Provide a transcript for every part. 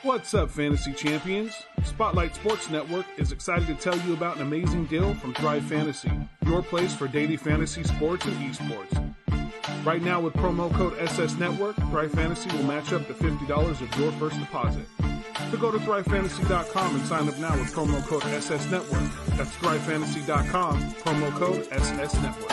What's up, Fantasy Champions? Spotlight Sports Network is excited to tell you about an amazing deal from Thrive Fantasy, your place for daily fantasy sports and esports. Right now, with promo code SS Network, Thrive Fantasy will match up to $50 of your first deposit. So go to thrivefantasy.com and sign up now with promo code SS Network. That's thrivefantasy.com, promo code SS Network.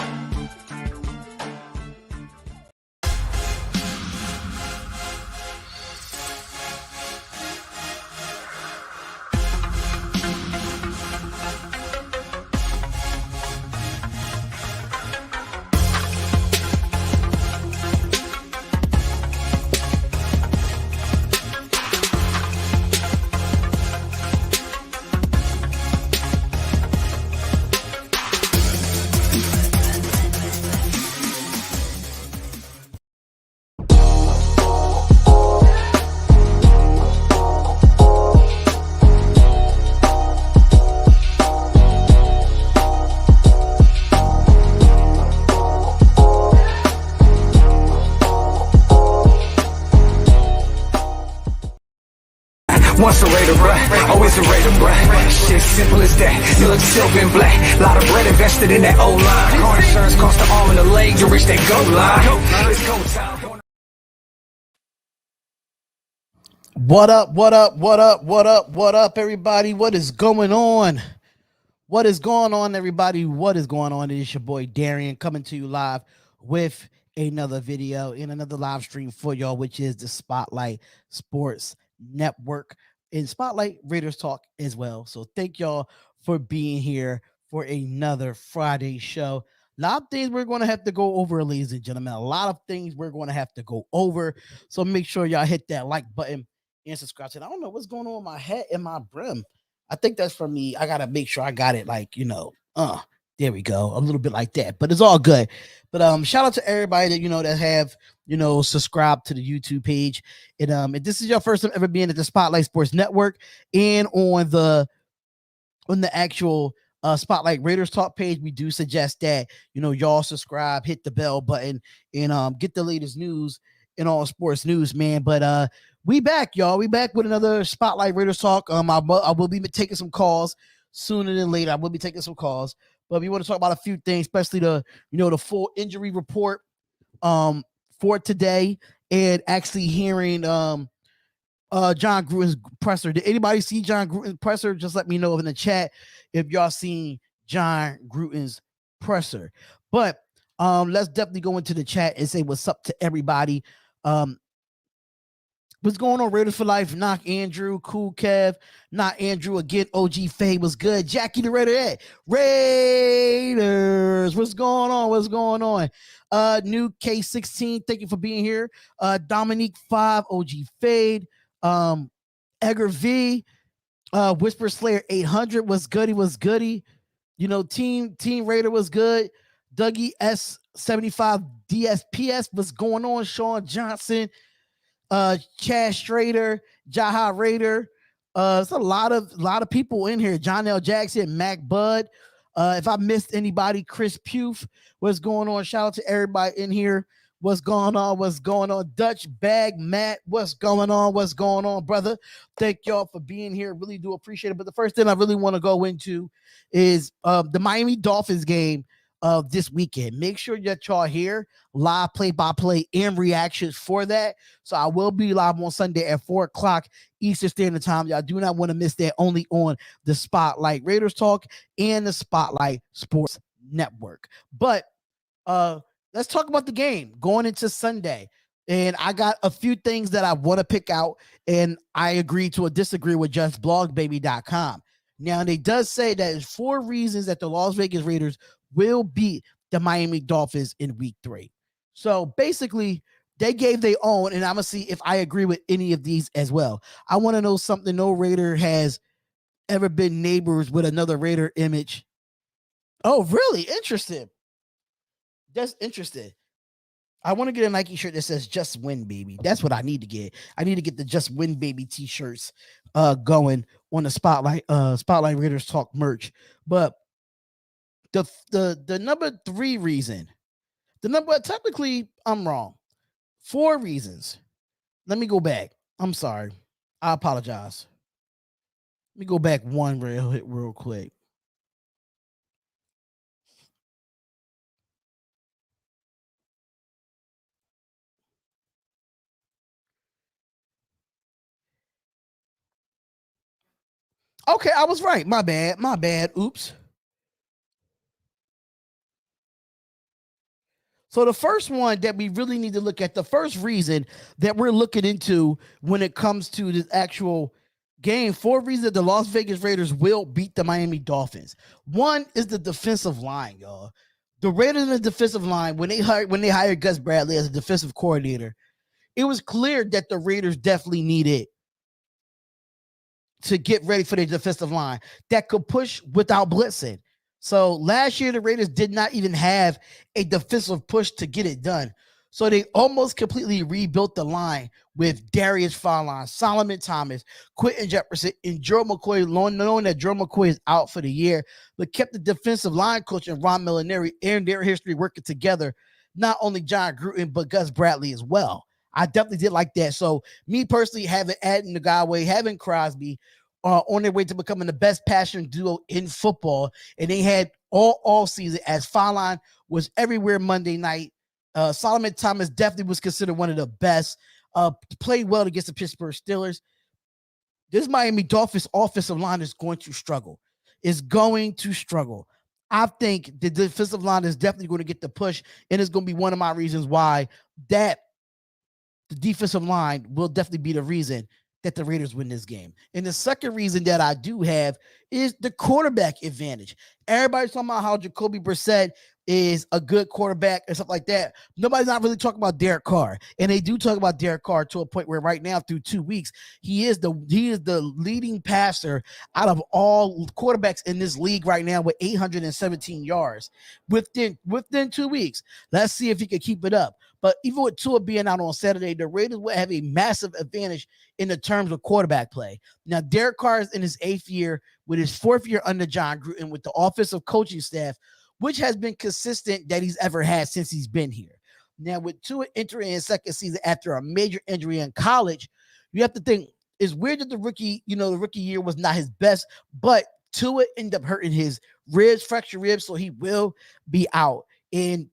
Once a Raider, bruh, always a Raider, bruh. Shit simple as that. You look silver and black. Lot of bread invested in that O-line. Car insurance cost the arm and the leg to reach that goal line. It's go time. What up, everybody? What is going on? What is going on, everybody? What is going on? It is your boy Darion coming to you live with another video and another live stream for y'all, which is the Spotlight Sports Network and Spotlight Raiders Talk as well. So thank y'all for being here for another Friday show. A lot of things we're going to have to go over, ladies and gentlemen. A lot of things we're going to have to go over. So make sure y'all hit that like button and subscribe to it. I don't know what's going on with my head and my brim. I think that's for me. I got to make sure I got it like, there we go. A little bit like that, but it's all good. But shout out to everybody that, that have, subscribed to the YouTube page. And if this is your first time ever being at the Spotlight Sports Network and on the actual Spotlight Raiders Talk page, we do suggest that, y'all subscribe, hit the bell button, and get the latest news in all sports news, man. But we back, y'all. We back with another Spotlight Raiders Talk. I will be taking some calls sooner than later. I will be taking some calls. But we want to talk about a few things, especially the full injury report for today, and actually hearing John Gruden's presser. Did anybody see John Gruden's presser? Just let me know in the chat if y'all seen John Gruden's presser. But let's definitely go into the chat and say what's up to everybody. What's going on, Raiders for Life? Knock Andrew, Cool Kev, Not Andrew again. OG Faye was good. Jackie the Raider, Raiders. What's going on? What's going on? New K16, thank you for being here. Dominique 5, OG Fade, Edgar V, Whisper Slayer 800 was goody, was goody. Team Raider was good. Dougie S75 DSPS was going on. Sean Johnson. Chad Strader, Jaha Raider. It's a lot of people in here. John L. Jackson, Mac Bud. If I missed anybody, Chris Pugh, what's going on? Shout out to everybody in here. What's going on? What's going on? Dutch Bag, Matt, what's going on? What's going on, brother? Thank y'all for being here. Really do appreciate it. But the first thing I really want to go into is the Miami Dolphins game of this weekend. Make sure that y'all here live play-by-play and reactions for that. So I will be live on Sunday at 4:00 Eastern Standard Time. Y'all do not want to miss that, only on the Spotlight Raiders Talk and the Spotlight Sports Network. But let's talk about the game going into Sunday. And I got a few things that I want to pick out, and I agree to disagree with justblogbaby.com. Now, they does say that there's 4 reasons that the Las Vegas Raiders will beat the Miami Dolphins in week 3. So basically, they gave their own, and I'm going to see if I agree with any of these as well. I want to know something. No Raider has ever been neighbors with another Raider image. Oh, really? Interesting. That's interesting. I want to get a Nike shirt that says "Just Win, Baby." That's what I need to get. I need to get the "Just Win, Baby" t-shirts going on the Spotlight Raiders Talk merch. But the number 3 reason, technically I'm wrong. 4 reasons. Let me go back. I'm sorry. I apologize. Let me go back one real quick. Okay, I was right. My bad. My bad. Oops. So the first one that we really need to look at, the first reason that we're looking into when it comes to this actual game, for reasons that the Las Vegas Raiders will beat the Miami Dolphins. One is the defensive line, y'all. The Raiders in the defensive line, when they hired Gus Bradley as a defensive coordinator, it was clear that the Raiders definitely needed to get ready for their defensive line that could push without blitzing. So last year, the Raiders did not even have a defensive push to get it done. So they almost completely rebuilt the line with Darius Fallon, Solomon Thomas, Quentin Jefferson, and Joe McCoy, knowing that Joe McCoy is out for the year, but kept the defensive line coach and Ron Millinari and their history working together, not only John Gruden, but Gus Bradley as well. I definitely did like that. So me personally, having Aden Nagaway, having Crosby on their way to becoming the best passing duo in football, and they had all season as Fallon was everywhere Monday night. Solomon Thomas definitely was considered one of the best. Played well against the Pittsburgh Steelers. This Miami Dolphins offensive line is going to struggle. Is going to struggle. I think the defensive line is definitely going to get the push, and it's going to be one of my reasons why that the defensive line will definitely be the reason that the Raiders win this game. And the second reason that I do have is the quarterback advantage. Everybody's talking about how Jacoby Brissett is a good quarterback and stuff like that. Nobody's not really talking about Derek Carr. And they do talk about Derek Carr to a point where right now, through 2 weeks, he is the leading passer out of all quarterbacks in this league right now with 817 yards within 2 weeks. Let's see if he can keep it up. But even with Tua being out on Saturday, the Raiders will have a massive advantage in the terms of quarterback play. Now, Derek Carr is in his 8th year with his 4th year under John Gruden with the offensive coaching staff, which has been consistent that he's ever had since he's been here. Now, with Tua entering his second season after a major injury in college, you have to think, it's weird that the rookie year was not his best, but Tua ended up hurting his fractured ribs, so he will be out. And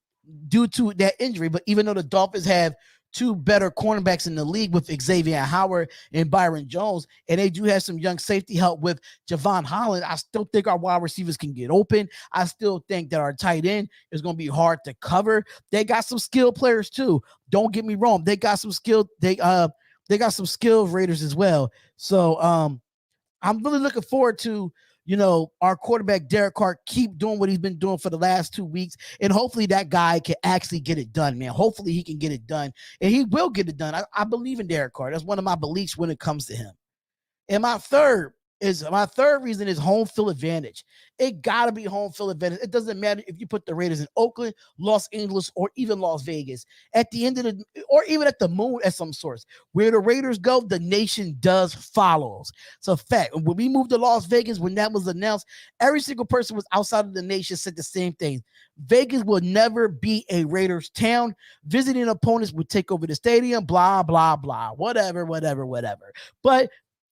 due to that injury, but even though the Dolphins have 2 better cornerbacks in the league with Xavier Howard and Byron Jones, and they do have some young safety help with Javon Holland, I still think our wide receivers can get open. I still think that our tight end is going to be hard to cover. They got some skilled players too. Don't get me wrong. They got some skilled, they got some skilled Raiders as well. So I'm really looking forward to our quarterback, Derek Carr, keep doing what he's been doing for the last 2 weeks. And hopefully that guy can actually get it done, man. Hopefully he can get it done. And he will get it done. I believe in Derek Carr. That's one of my beliefs when it comes to him. And my third reason is home field advantage. It got to be home field advantage. It doesn't matter if you put the Raiders in Oakland, Los Angeles, or even Las Vegas. At the end of or even at the moon at some source. Where the Raiders go, the nation does follows. So fact, when we moved to Las Vegas, when that was announced, every single person was outside of the nation said the same thing. Vegas will never be a Raiders town. Visiting opponents would take over the stadium, blah, blah, blah, whatever. But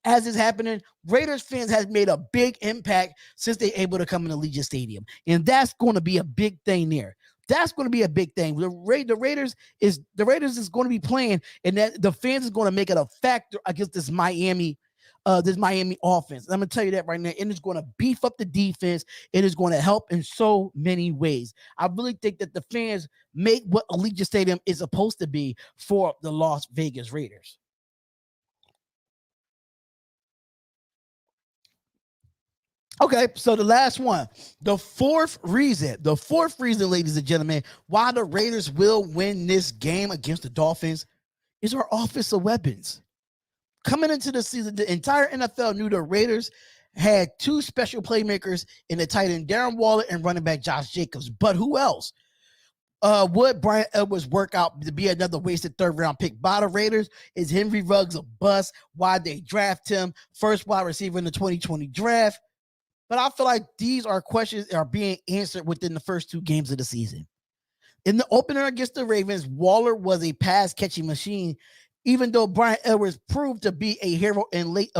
as is happening, Raiders fans has made a big impact since they're able to come in Allegiant Stadium. And that's going to be a big thing there. That's going to be a big thing. The Raiders is going to be playing, and that the fans is going to make it a factor against this Miami offense. I'm going to tell you that right now. And it's going to beef up the defense. It is going to help in so many ways. I really think that the fans make what Allegiant Stadium is supposed to be for the Las Vegas Raiders. Okay, so the last one, the fourth reason, ladies and gentlemen, why the Raiders will win this game against the Dolphins is our offensive weapons. Coming into the season, the entire NFL knew the Raiders had 2 special playmakers in the tight end Darren Waller and running back Josh Jacobs. But who else? Would Brian Edwards work out to be another wasted 3rd round pick by the Raiders? Is Henry Ruggs a bust? Why they draft him? First wide receiver in the 2020 draft. But I feel like these are questions that are being answered within the first 2 games of the season. In the opener against the Ravens, Waller was a pass-catching machine even though Brian Edwards proved to be a hero in late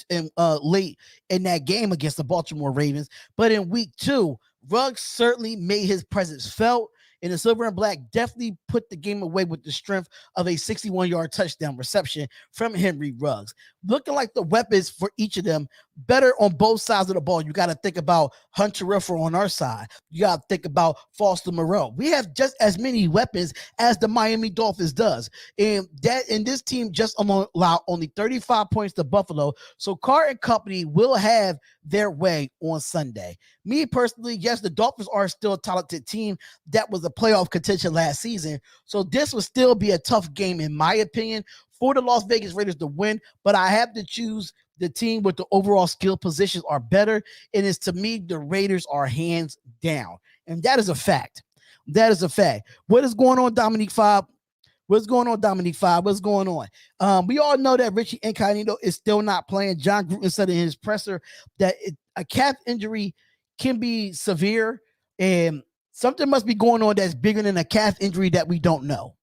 in that game against the Baltimore Ravens. But in week 2, Ruggs certainly made his presence felt, and the silver and black definitely put the game away with the strength of a 61-yard touchdown reception from Henry Ruggs. Looking like the weapons for each of them better on both sides of the ball. You got to think about Hunter Renfrow on our side. You got to think about Foster Moreau. We have just as many weapons as the Miami Dolphins does. And this team just allowed only 35 points to Buffalo. So Carr and company will have their way on Sunday. Me personally, yes, the Dolphins are still a talented team that was a playoff contention last season. So this will still be a tough game, in my opinion, for the Las Vegas Raiders to win. But I have to choose the team with the overall skill positions are better. And it's, to me, the Raiders are hands down. And that is a fact. That is a fact. What is going on, Dominique 5? What's going on, Dominique 5? What's going on? We all know that Richie Incognito is still not playing. John Gruden said in his presser that a calf injury can be severe, and something must be going on that's bigger than a calf injury that we don't know.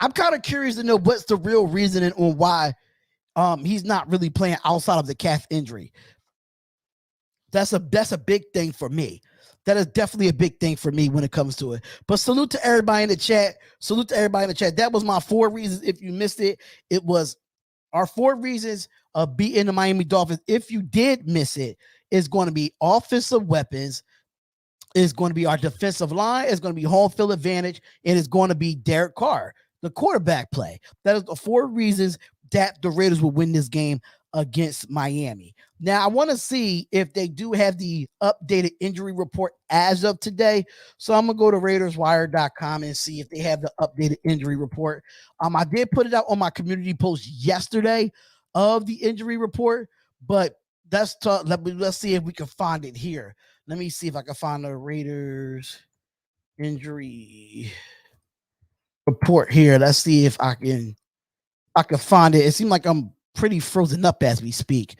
I'm kind of curious to know what's the real reasoning on why he's not really playing outside of the calf injury. That's a big thing for me. That is definitely a big thing for me when it comes to it. But salute to everybody in the chat. Salute to everybody in the chat. That was my 4 reasons. If you missed it, it was our 4 reasons of beating the Miami Dolphins. If you did miss it, it's going to be offensive weapons. It's going to be our defensive line. It's going to be home field advantage. And it's going to be Derek Carr, the quarterback play. That is the 4 reasons that the Raiders will win this game against Miami. Now, I want to see if they do have the updated injury report as of today. So I'm going to go to RaidersWire.com and see if they have the updated injury report. I did put it out on my community post yesterday of the injury report, but let's see if we can find it here. Let me see if I can find the Raiders injury report here. Let's see if I can find it. It seems like I'm pretty frozen up as we speak.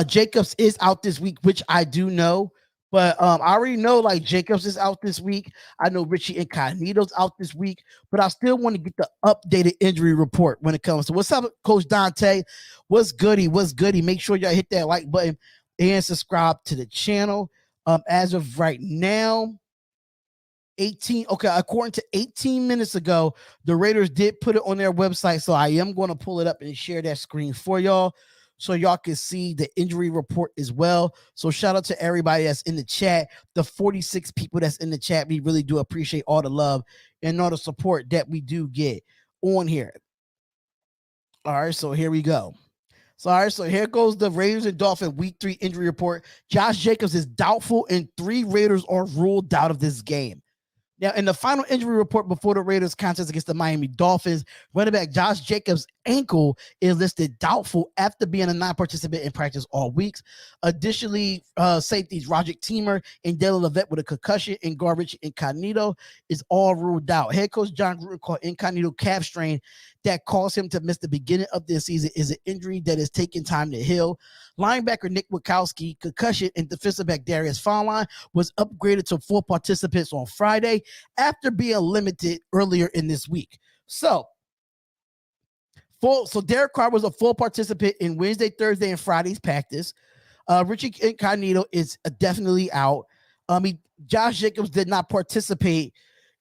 Jacobs is out this week, which I do know, but I already know like Jacobs is out this week. I know Richie Incognito's out this week, but I still want to get the updated injury report when it comes to what's up, Coach Dante. What's goody? What's goody? Make sure y'all hit that like button and subscribe to the channel. As of right now, according to 18 minutes ago, the Raiders did put it on their website, so I am going to pull it up and share that screen for y'all so y'all can see the injury report as well. So shout out to everybody that's in the chat, the 46 people that's in the chat. We really do appreciate all the love and all the support that we do get on here. All right, so here we go. So here goes the Raiders and Dolphins week 3 injury report. Josh Jacobs is doubtful and 3 Raiders are ruled out of this game. Now, in the final injury report before the Raiders contest against the Miami Dolphins, running back Josh Jacobs' ankle is listed doubtful after being a non-participant in practice all weeks. Additionally, safeties Roderick Teamer and Dale Levette with a concussion and garbage Incognito is all ruled out. Head coach John Gruden called Incognito calf strain that caused him to miss the beginning of this season is an injury that is taking time to heal. Linebacker Nick Witkowski, concussion, and defensive back Darius Fallon was upgraded to full participants on Friday after being limited earlier in this week. So Derek Carr was a full participant in Wednesday, Thursday, and Friday's practice. Richie Incognito is definitely out. Josh Jacobs did not participate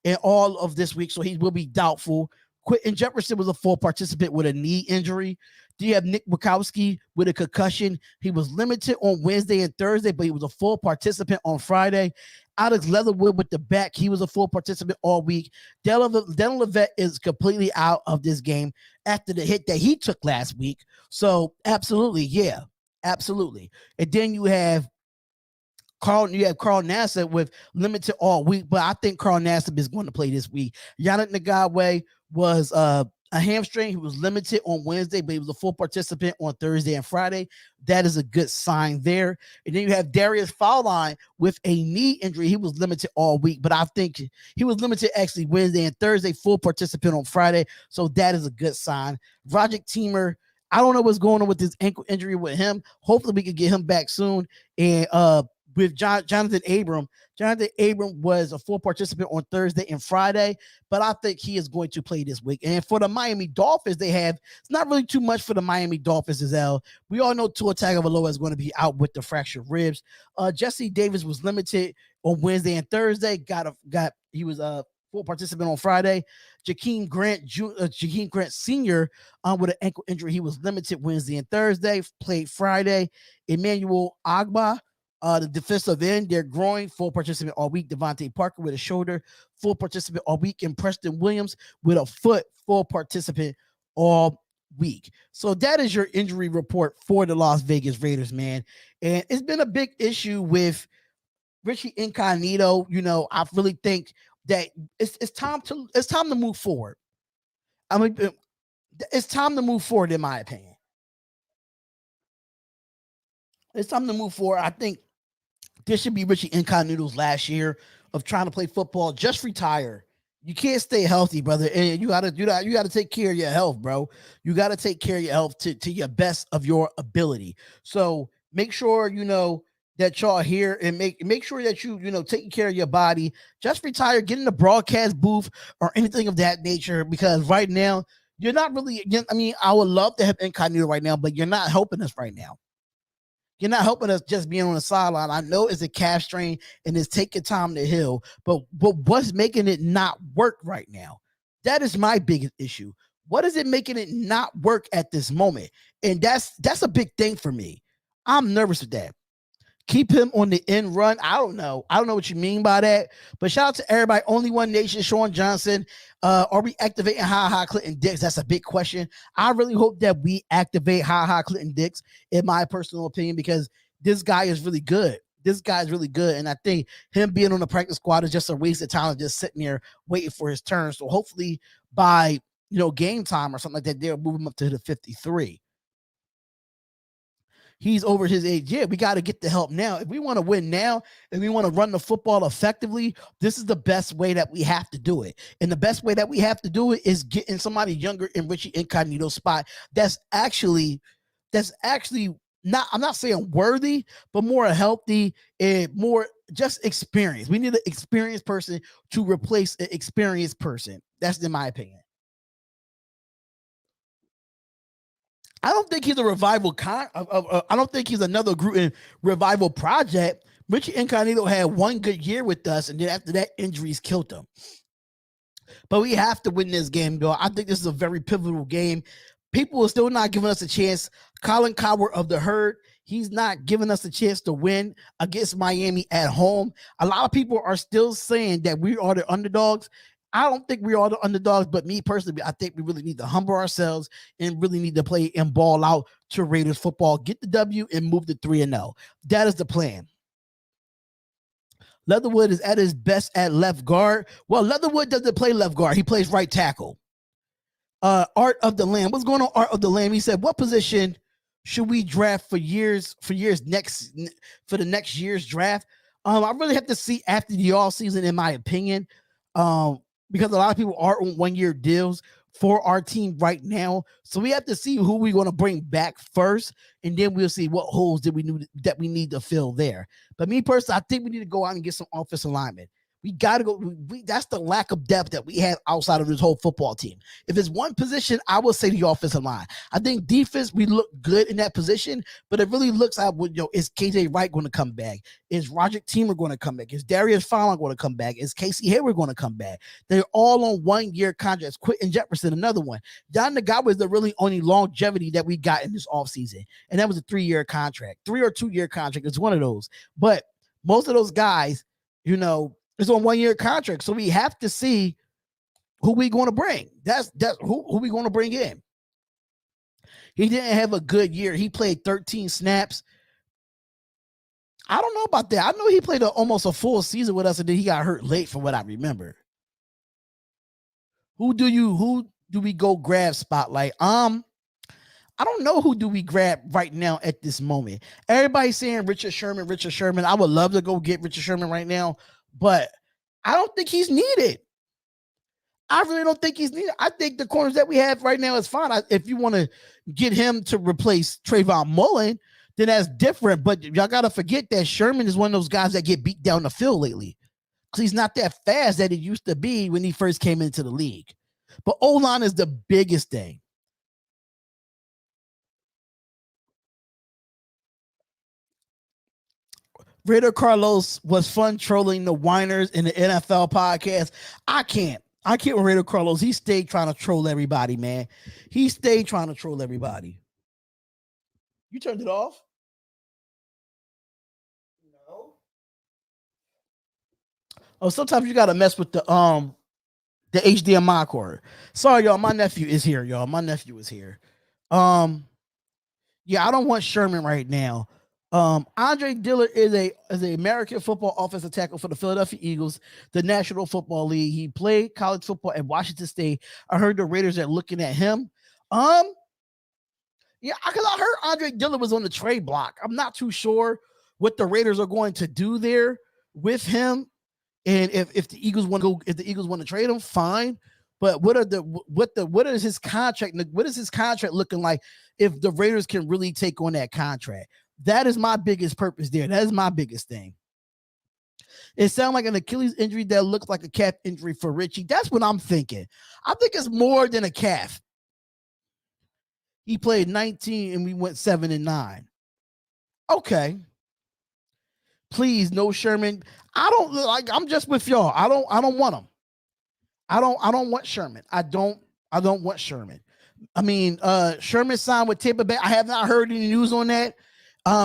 in all of this week, so he will be doubtful. Quentin Jefferson was a full participant with a knee injury. Do you have Nick Witkowski with a concussion? He was limited on Wednesday and Thursday, but he was a full participant on Friday. Alex Leatherwood with the back. He was a full participant all week. Dale Levette is completely out of this game after the hit that he took last week. So absolutely, yeah, absolutely. And then you have Carl Nassib with limited all week, but I think Carl Nassib is going to play this week. Yannick Ngakoue was a hamstring. He was limited on Wednesday, but he was a full participant on Thursday and Friday. That is a good sign there. And then you have Darius Fallon with a knee injury. He was limited all week, but I think he was limited actually Wednesday and Thursday, full participant on Friday. So that is a good sign. Roderick Teamer, I don't know what's going on with this ankle injury with him. Hopefully we can get him back soon. And with Jonathan Abram. Jonathan Abram was a full participant on Thursday and Friday, but I think he is going to play this week. And for the Miami Dolphins, it's not really too much for the Miami Dolphins as well. We all know Tua Tagovailoa is going to be out with the fractured ribs. Jesse Davis was limited on Wednesday and Thursday. He was a full participant on Friday. Jakeem Grant Sr. With an ankle injury, he was limited Wednesday and Thursday. Played Friday. Emmanuel Agba, the defensive end, they're growing, full participant all week. Devontae Parker with a shoulder, full participant all week. And Preston Williams with a foot, full participant all week. So that is your injury report for the Las Vegas Raiders, man. And it's been a big issue with Richie Incognito. I really think that it's time to move forward. I mean, it's time to move forward, in my opinion. It's time to move forward. I think this should be Richie Incognito's last year of trying to play football. Just retire. You can't stay healthy, brother. And you gotta do that. You gotta take care of your health, bro. You gotta take care of your health to your best of your ability. So make sure that y'all here and make sure that you taking care of your body. Just retire, get in the broadcast booth or anything of that nature, because right now you're not really. I mean, I would love to have Incognito right now, but you're not helping us right now. You're not helping us just being on the sideline. I know it's a calf strain and it's taking time to heal, but what's making it not work right now? That is my biggest issue. What is it making it not work at this moment? And that's a big thing for me. I'm nervous with that. Keep him on the end run. I don't know what you mean by that, but shout out to everybody. Only One Nation, Sean Johnson. Are we activating Ha Clinton Dix? That's a big question. I really hope that we activate Ha Clinton Dix, in my personal opinion, because this guy is really good. And I think him being on the practice squad is just a waste of time, just sitting there waiting for his turn. So hopefully by game time or something like that, they'll move him up to the 53. He's over his age. Yeah, we got to get the help now. If we want to win now and we want to run the football effectively, this is the best way that we have to do it. And the best way that we have to do it is getting somebody younger in Richie Incognito's spot. That's actually not, I'm not saying worthy, but more healthy and more just experience. We need an experienced person to replace an experienced person. That's in my opinion. I don't think he's a revival. I don't think he's another Gruden revival project. Richie Incognito had one good year with us, and then after that, injuries killed him. But we have to win this game, Bill. I think this is a very pivotal game. People are still not giving us a chance. Colin Coward of the Herd, he's not giving us a chance to win against Miami at home. A lot of people are still saying that we are the underdogs. I don't think we are the underdogs, but me personally, I think we really need to humble ourselves and really need to play and ball out to Raiders football, get the W, and move to 3-0. That is the plan. Leatherwood is at his best at left guard. Well, Leatherwood doesn't play left guard. He plays right tackle. Art of the Lamb. What's going on, Art of the Lamb? He said, what position should we draft for the next year's draft? I really have to see after the offseason, in my opinion. Because a lot of people are on 1-year deals for our team right now. So we have to see who we're going to bring back first, and then we'll see what holes that we need to fill there. But me personally, I think we need to go out and get some offensive linemen. We got to go. That's the lack of depth that we have outside of this whole football team. If it's one position, I would say the offensive line. I think defense, we look good in that position, but it really looks like, is KJ Wright going to come back? Is Roger Teamer going to come back? Is Darius Fallon going to come back? Is Casey Hayward going to come back? They're all on 1-year contracts. Quentin Jefferson, another one. John Nagawa is the really only longevity that we got in this offseason, and that was a 3-year contract. 3 or 2-year contract. It's one of those. But most of those guys, it's on 1-year contract. So we have to see who we going to bring. That's who we going to bring in. He didn't have a good year. He played 13 snaps. I don't know about that. I know he played almost a full season with us, and then he got hurt late from what I remember. Who do we go grab spotlight? I don't know who do we grab right now at this moment. Everybody's saying Richard Sherman. I would love to go get Richard Sherman right now, but I don't think he's needed. I really don't think he's needed. I think the corners that we have right now is fine. If you want to get him to replace Trayvon Mullen, then that's different. But y'all gotta forget that Sherman is one of those guys that get beat down the field lately. Because he's not that fast that he used to be when he first came into the league. But O-line is the biggest thing. Raider Carlos was fun trolling the whiners in the NFL podcast. I can't with Raider Carlos. He stayed trying to troll everybody, man. He stayed trying to troll everybody. You turned it off? No. Oh, sometimes you gotta mess with the HDMI cord. Sorry, y'all. My nephew is here, y'all. My nephew is here. Yeah, I don't want Sherman right now. Andre Dillard is a American football offensive tackle for the Philadelphia Eagles, the National Football League. He played college football at Washington State. I heard the Raiders are looking at him. Yeah, because I heard Andre Dillard was on the trade block. I'm not too sure what the Raiders are going to do there with him. And if the Eagles want to trade him, fine. But what is his contract? What is his contract looking like if the Raiders can really take on that contract? That is my biggest purpose there. That is my biggest thing. It sounds like an Achilles injury that looks like a calf injury for Richie. That's what I'm thinking. I think it's more than a calf. He played 19 and we went 7-9. Okay. Please, no Sherman. I'm just with y'all. I don't want him. I don't want Sherman. I don't want Sherman. I mean, Sherman signed with Tampa Bay. I have not heard any news on that.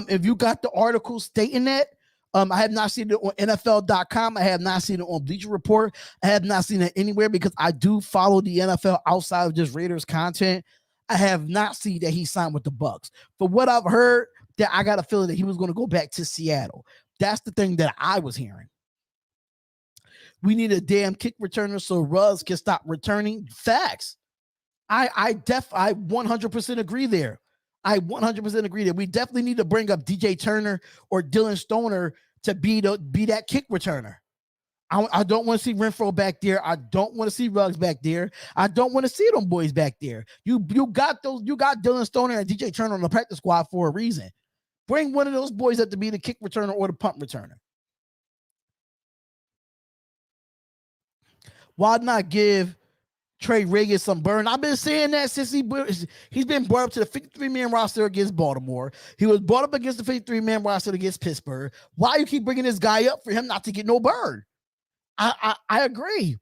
If you got the article stating that, I have not seen it on NFL.com. I have not seen it on Bleacher Report. I have not seen it anywhere because I do follow the NFL outside of just Raiders content. I have not seen that he signed with the Bucs. For what I've heard, that I got a feeling that he was going to go back to Seattle. That's the thing that I was hearing. We need a damn kick returner so Ruggs can stop returning. Facts. I 100% agree there. I 100% agree that we definitely need to bring up DJ Turner or Dylan Stoner to be that kick returner. I don't want to see Renfro back there. I don't want to see Ruggs back there. I don't want to see them boys back there. You got Dylan Stoner and DJ Turner on the practice squad for a reason. Bring one of those boys up to be the kick returner or the punt returner. Why not give Trey Reagan some burn? I've been saying that since he's been brought up to the 53-man roster against Baltimore. He was brought up against the 53-man roster against Pittsburgh. Why you keep bringing this guy up for him not to get no burn? I agree.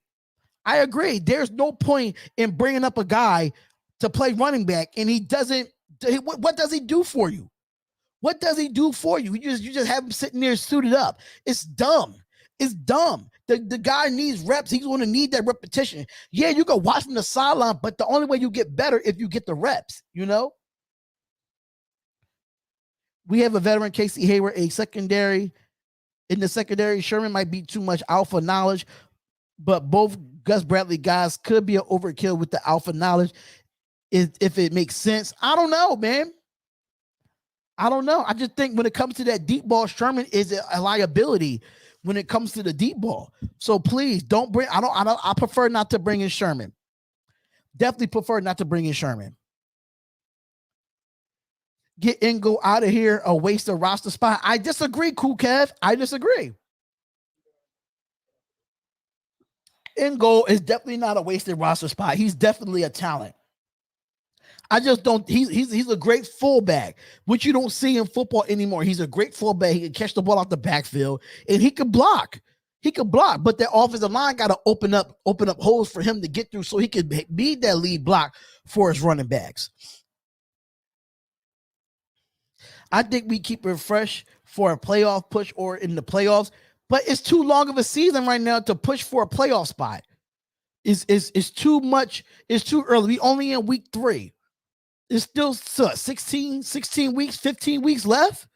I agree. There's no point in bringing up a guy to play running back and he doesn't. What does he do for you? What does he do for you? You just have him sitting there suited up. It's dumb. It's dumb. The guy needs reps. He's going to need that repetition. Yeah, you can watch from the sideline, but the only way you get better if you get the reps, you know? We have a veteran, Casey Hayward, in the secondary. Sherman might be too much alpha knowledge, but both Gus Bradley guys could be an overkill with the alpha knowledge if it makes sense. I don't know, man. I don't know. I just think when it comes to that deep ball, Sherman is a liability when it comes to the deep ball. So please don't bring, I prefer not to bring in Sherman. Definitely prefer not to bring in Sherman. Get Ingo out of here, a waste of roster spot. I disagree, Cool Kev. I disagree. Ingo is definitely not a wasted roster spot. He's definitely a talent. I just don't. He's a great fullback, which you don't see in football anymore. He's a great fullback. He can catch the ball out the backfield, and he can block. He can block, but that offensive line got to open up holes for him to get through, so he could be that lead block for his running backs. I think we keep it fresh for a playoff push or in the playoffs, but it's too long of a season right now to push for a playoff spot. It's too much. It's too early. We only in week 3. It's still 16 weeks, 15 weeks left.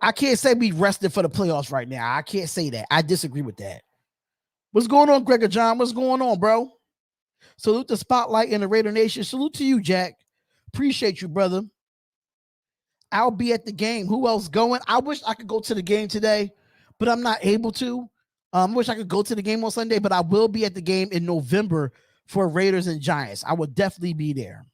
I can't say we rested for the playoffs right now. I can't say that. I disagree with that. What's going on, Gregor John? What's going on, bro? Salute the Spotlight in the Raider Nation. Salute to you, Jack. Appreciate you, brother. I'll be at the game. Who else going? I wish I could go to the game today, but I'm not able to. I wish I could go to the game on Sunday, but I will be at the game in November for Raiders and Giants. I will definitely be there.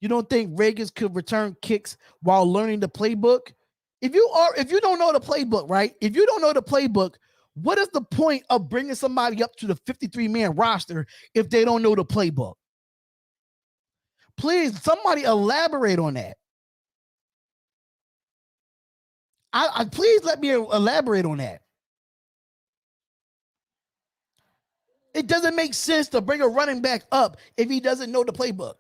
You don't think Rages could return kicks while learning the playbook? If you don't know the playbook, right? If you don't know the playbook, what is the point of bringing somebody up to the 53-man roster if they don't know the playbook? Please, somebody elaborate on that. I please let me elaborate on that. It doesn't make sense to bring a running back up if he doesn't know the playbook.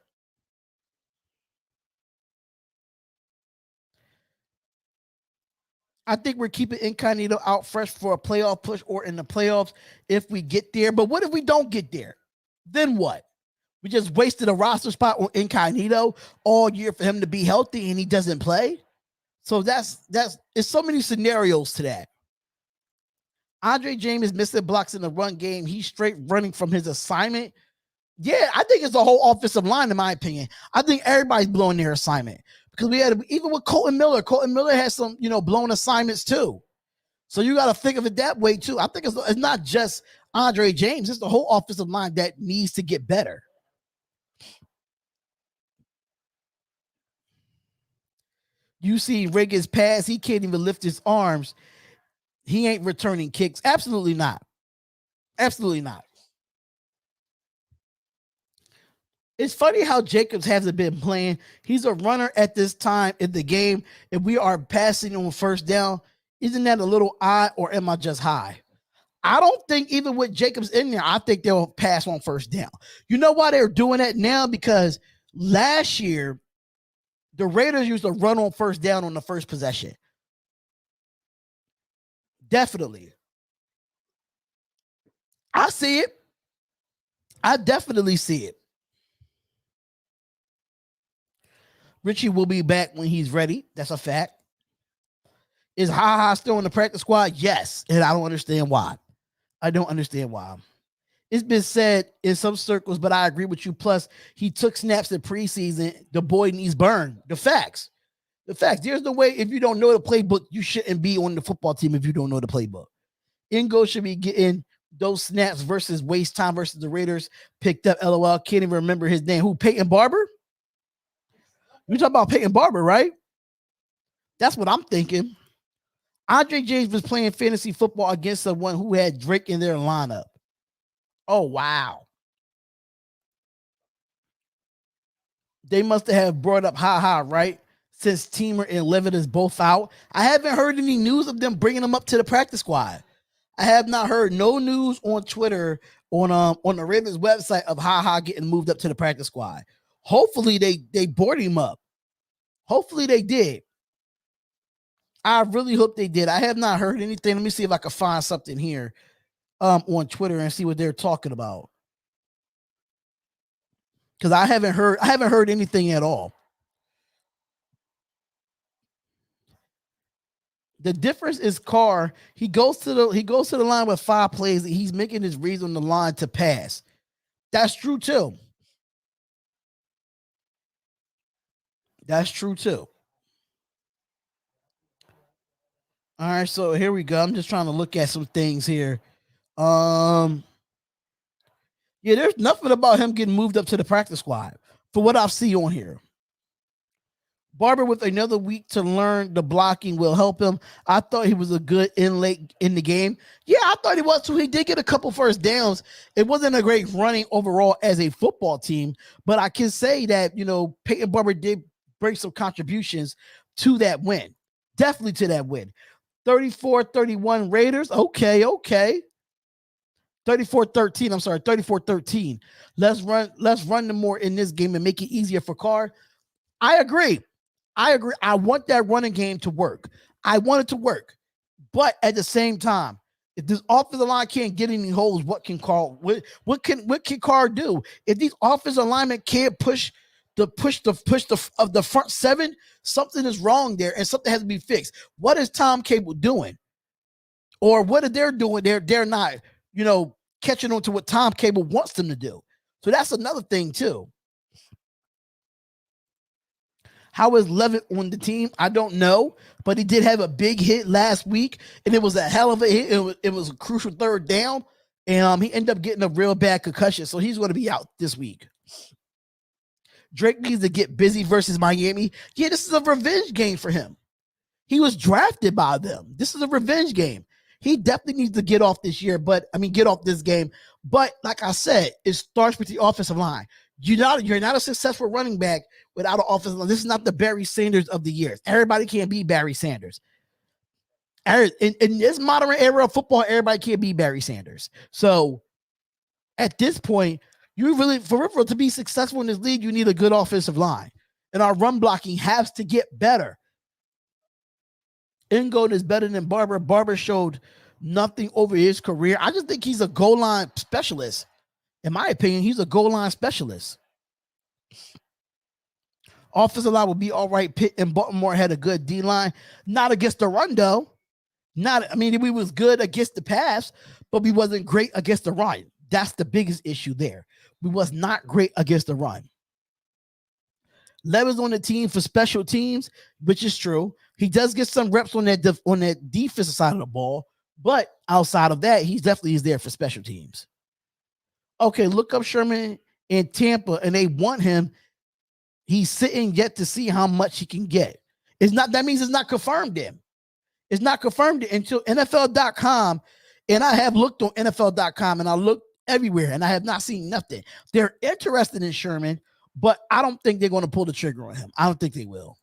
I think we're keeping Incognito out fresh for a playoff push or in the playoffs if we get there. But what if we don't get there? Then what? We just wasted a roster spot on Incognito all year for him to be healthy and he doesn't play. So it's so many scenarios to that. Andre James is missing blocks in the run game. He's straight running from his assignment. Yeah, I think it's the whole offensive line, in my opinion. I think everybody's blowing their assignment because even with Colton Miller has some, blown assignments too. So you got to think of it that way too. I think it's not just Andre James. It's the whole offensive line that needs to get better. You see Rages pass, he can't even lift his arms. He ain't returning kicks. Absolutely not. Absolutely not. It's funny how Jacobs hasn't been playing. He's a runner at this time in the game. If we are passing on first down, isn't that a little odd, or am I just high? I don't think even with Jacobs in there, I think they'll pass on first down. You know why they're doing that now? Because last year, the Raiders used to run on first down on the first possession. Definitely. I see it. I definitely see it. Richie will be back when he's ready. That's a fact. Is Ha still in the practice squad? Yes. And I don't understand why. It's been said in some circles, but I agree with you. Plus, he took snaps in preseason. The boy needs burn. The facts. There's no way, if you don't know the playbook, you shouldn't be on the football team if you don't know the playbook. Ingo should be getting those snaps versus waste time versus the Raiders. Picked up, LOL. Can't even remember his name. Who, Peyton Barber? You talking about Peyton Barber, right? That's what I'm thinking. Andre James was playing fantasy football against someone who had Drake in their lineup. Oh, wow. They must have brought up right? Since Teamer and Levitt is both out. I haven't heard any news of them bringing them up to the practice squad. I have not heard no news on Twitter, on the Ravens website of getting moved up to the practice squad. Hopefully they brought him up. Hopefully they did. I really hope they did. I have not heard anything. Let me see if I can find something here on Twitter and see what they're talking about. Because I haven't heard anything at all. The difference is Carr. He goes to the line with 5 plays. And he's making his reads on the line to pass. That's true too. All right, so here we go. I'm just trying to look at some things here. Yeah, there's nothing about him getting moved up to the practice squad for what I see on here. Barber with another week to learn the blocking will help him. I thought he was a good in late in the game. Yeah, I thought he was too. He did get a couple first downs. It wasn't a great running overall as a football team, but I can say that, Peyton Barber did bring some contributions to that win. Definitely to that win. 34-31 Raiders. Okay. 34-13. I'm sorry, 34-13. Let's run them more in this game and make it easier for Carr. I agree. I want that running game to work. I want it to work. But at the same time, if this offensive line can't get any holes, what can Carr do? If these offensive linemen can't push the front 7, something is wrong there and something has to be fixed. What is Tom Cable doing? Or what are they doing? They're not, catching on to what Tom Cable wants them to do. So that's another thing too. How is Levitt on the team? I don't know, but he did have a big hit last week, and it was a hell of a hit. It was a crucial third down, and he ended up getting a real bad concussion, so he's going to be out this week. Drake needs to get busy versus Miami. Yeah, this is a revenge game for him. He was drafted by them. This is a revenge game. He definitely needs to get off this year, get off this game. But like I said, it starts with the offensive line. You're not a successful running back without an offensive line. This is not the Barry Sanders of the years. Everybody can't be Barry Sanders. In this modern era of football, everybody can't be Barry Sanders. So at this point, you really, for to be successful in this league, you need a good offensive line. And our run blocking has to get better. Ingold is better than Barber. Barber showed nothing over his career. I just think he's a goal line specialist. In my opinion, he's a goal line specialist. Offensive line will be all right. Pitt and Baltimore had a good D-line. Not against the run, though. We was good against the pass, but we wasn't great against the run. That's the biggest issue there. We was not great against the run. Levis on the team for special teams, which is true. He does get some reps on that defensive side of the ball, but outside of that, he definitely is there for special teams. Okay, look up Sherman in Tampa, and they want him. He's sitting yet to see how much he can get. That means it's not confirmed in. It's not confirmed until NFL.com, and I have looked on NFL.com, and I looked everywhere, and I have not seen nothing. They're interested in Sherman, but I don't think they're going to pull the trigger on him. I don't think they will.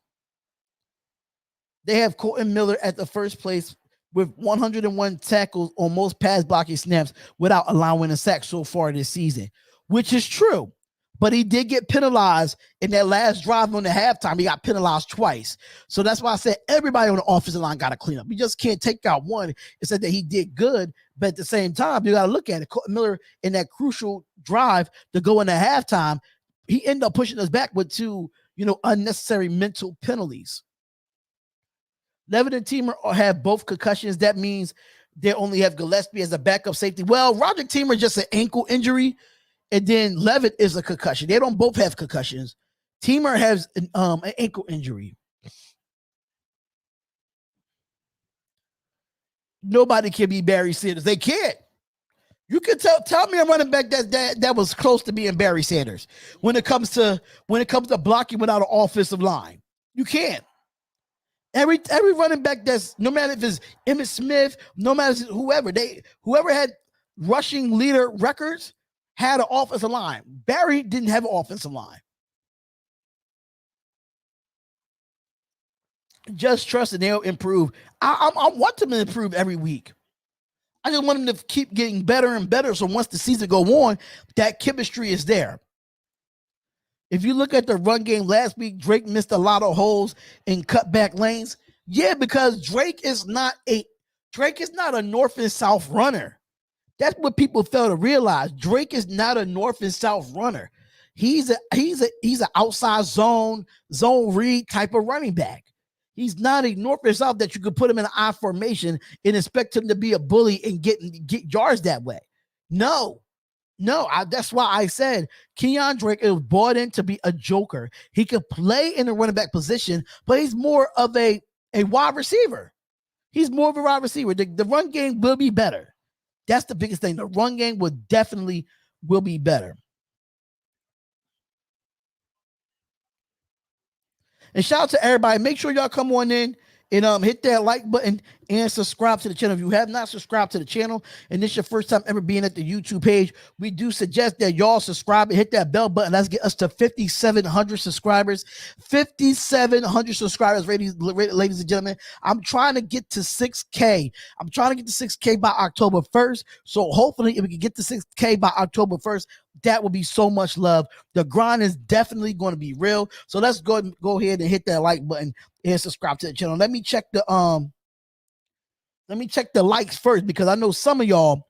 They have Colton Miller at the first place with 101 tackles on most pass blocking snaps without allowing a sack so far this season, which is true. But he did get penalized in that last drive on the halftime. He got penalized twice. So that's why I said everybody on the offensive line got to clean up. You just can't take out one and say that he did good. But at the same time, you got to look at it. Colton Miller in that crucial drive to go into halftime, he ended up pushing us back with two, unnecessary mental penalties. Levin and Teamer have both concussions. That means they only have Gillespie as a backup safety. Well, Roger Teamer just an ankle injury, and then Levitt is a concussion. They don't both have concussions. Teamer has an ankle injury. Nobody can be Barry Sanders. They can't. You can tell me a running back that was close to being Barry Sanders when it comes to blocking without an offensive line. You can't. Every running back that's, no matter if it's Emmitt Smith, no matter whoever had rushing leader records had an offensive line. Barry didn't have an offensive line. Just trust that they'll improve. I want them to improve every week. I just want them to keep getting better and better. So once the season go on, that chemistry is there. If you look at the run game last week, Drake missed a lot of holes in cutback lanes. Yeah, because Drake is not a north and south runner. That's what people fail to realize. Drake is not a north and south runner. He's an outside zone read type of running back. He's not a north and south that you could put him in an I formation and expect him to be a bully and get yards that way. No, that's why I said Kenyon Drake is brought in to be a joker. He could play in the running back position, but he's more of a wide receiver. He's more of a wide receiver. The run game will be better. That's the biggest thing. The run game will be better. And shout out to everybody. Make sure y'all come on in and hit that like button and subscribe to the channel. If you have not subscribed to the channel and this is your first time ever being at the YouTube page, we do suggest that y'all subscribe and hit that bell button. Let's get us to 5,700 subscribers. 5,700 subscribers, ladies and gentlemen. I'm trying to get to 6K. I'm trying to get to 6K by October 1st. So hopefully if we can get to 6K by October 1st, that would be so much love. The grind is definitely going to be real. So let's go ahead and hit that like button and subscribe to the channel. Let me check the likes first, because I know some of y'all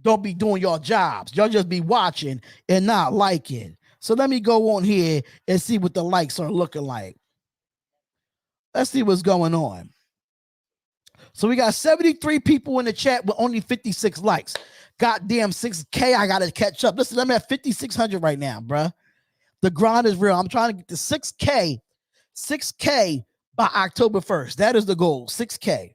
don't be doing your jobs. Y'all just be watching and not liking. So let me go on here and see what the likes are looking like. Let's see what's going on. So we got 73 people in the chat with only 56 likes. Goddamn 6K, I gotta catch up. Listen, I'm at 5,600 right now, bruh. The grind is real. I'm trying to get to 6K by October 1st. That is the goal, 6K.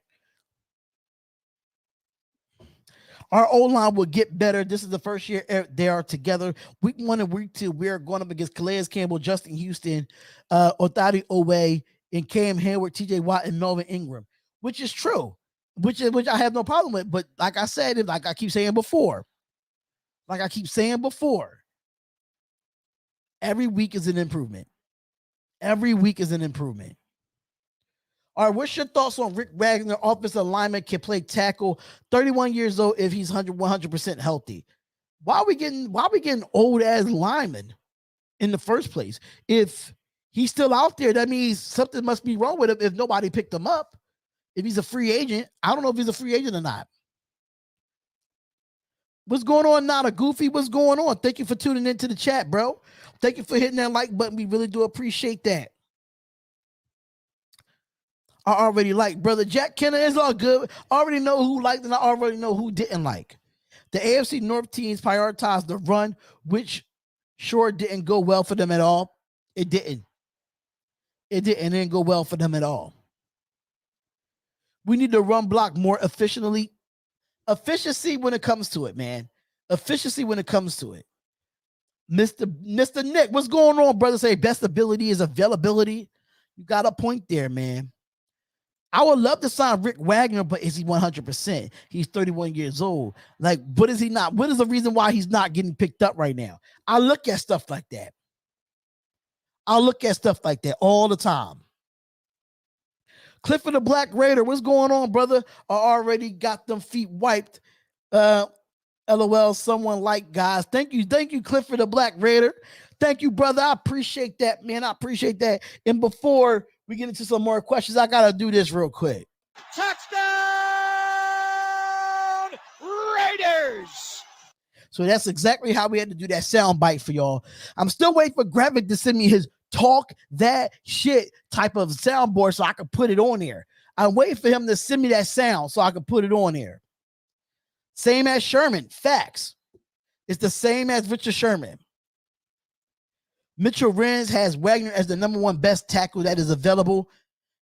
Our O-line will get better. This is the first year they are together. Week 1 and week 2, we are going up against Calais Campbell, Justin Houston, Othadi Owe, and Cam Hayward, TJ Watt, and Melvin Ingram, which is true, which I have no problem with. But like I said, like I keep saying before, every week is an improvement. Every week is an improvement. All right, what's your thoughts on Rick Wagner, offensive lineman, can play tackle, 31 years old if he's 100% healthy? Why are we getting old ass linemen in the first place? If he's still out there, that means something must be wrong with him if nobody picked him up. If he's a free agent, I don't know if he's a free agent or not. What's going on, Not a Goofy? What's going on? Thank you for tuning into the chat, bro. Thank you for hitting that like button. We really do appreciate that. I already like Brother Jack Kenner. It's all good. I already know who liked and I already know who didn't like. The AFC North teams prioritized the run, which sure didn't go well for them at all. It didn't. It didn't go well for them at all. We need to run block more efficiently. Efficiency when it comes to it, man. Efficiency when it comes to it. Mr. Nick, what's going on, brother? Say best ability is availability. You got a point there, man. I would love to sign Rick Wagner, but is he 100%? He's 31 years old. Like, what is he not? What is the reason why he's not getting picked up right now? I look at stuff like that. I look at stuff like that all the time. Clifford the Black Raider, what's going on, brother? I already got them feet wiped. LOL, someone like guys. Thank you, Clifford the Black Raider. Thank you, brother. I appreciate that, man. I appreciate that. And before we get into some more questions, I gotta do this real quick. Touchdown, Raiders! So that's exactly how we had to do that sound bite for y'all. I'm still waiting for Graphk to send me his talk that shit type of soundboard so I can put it on there. I'm waiting for him to send me that sound so I can put it on there. Same as Sherman. Facts. It's the same as Richard Sherman. Mitchell Renz has Wagner as the number one best tackle that is available.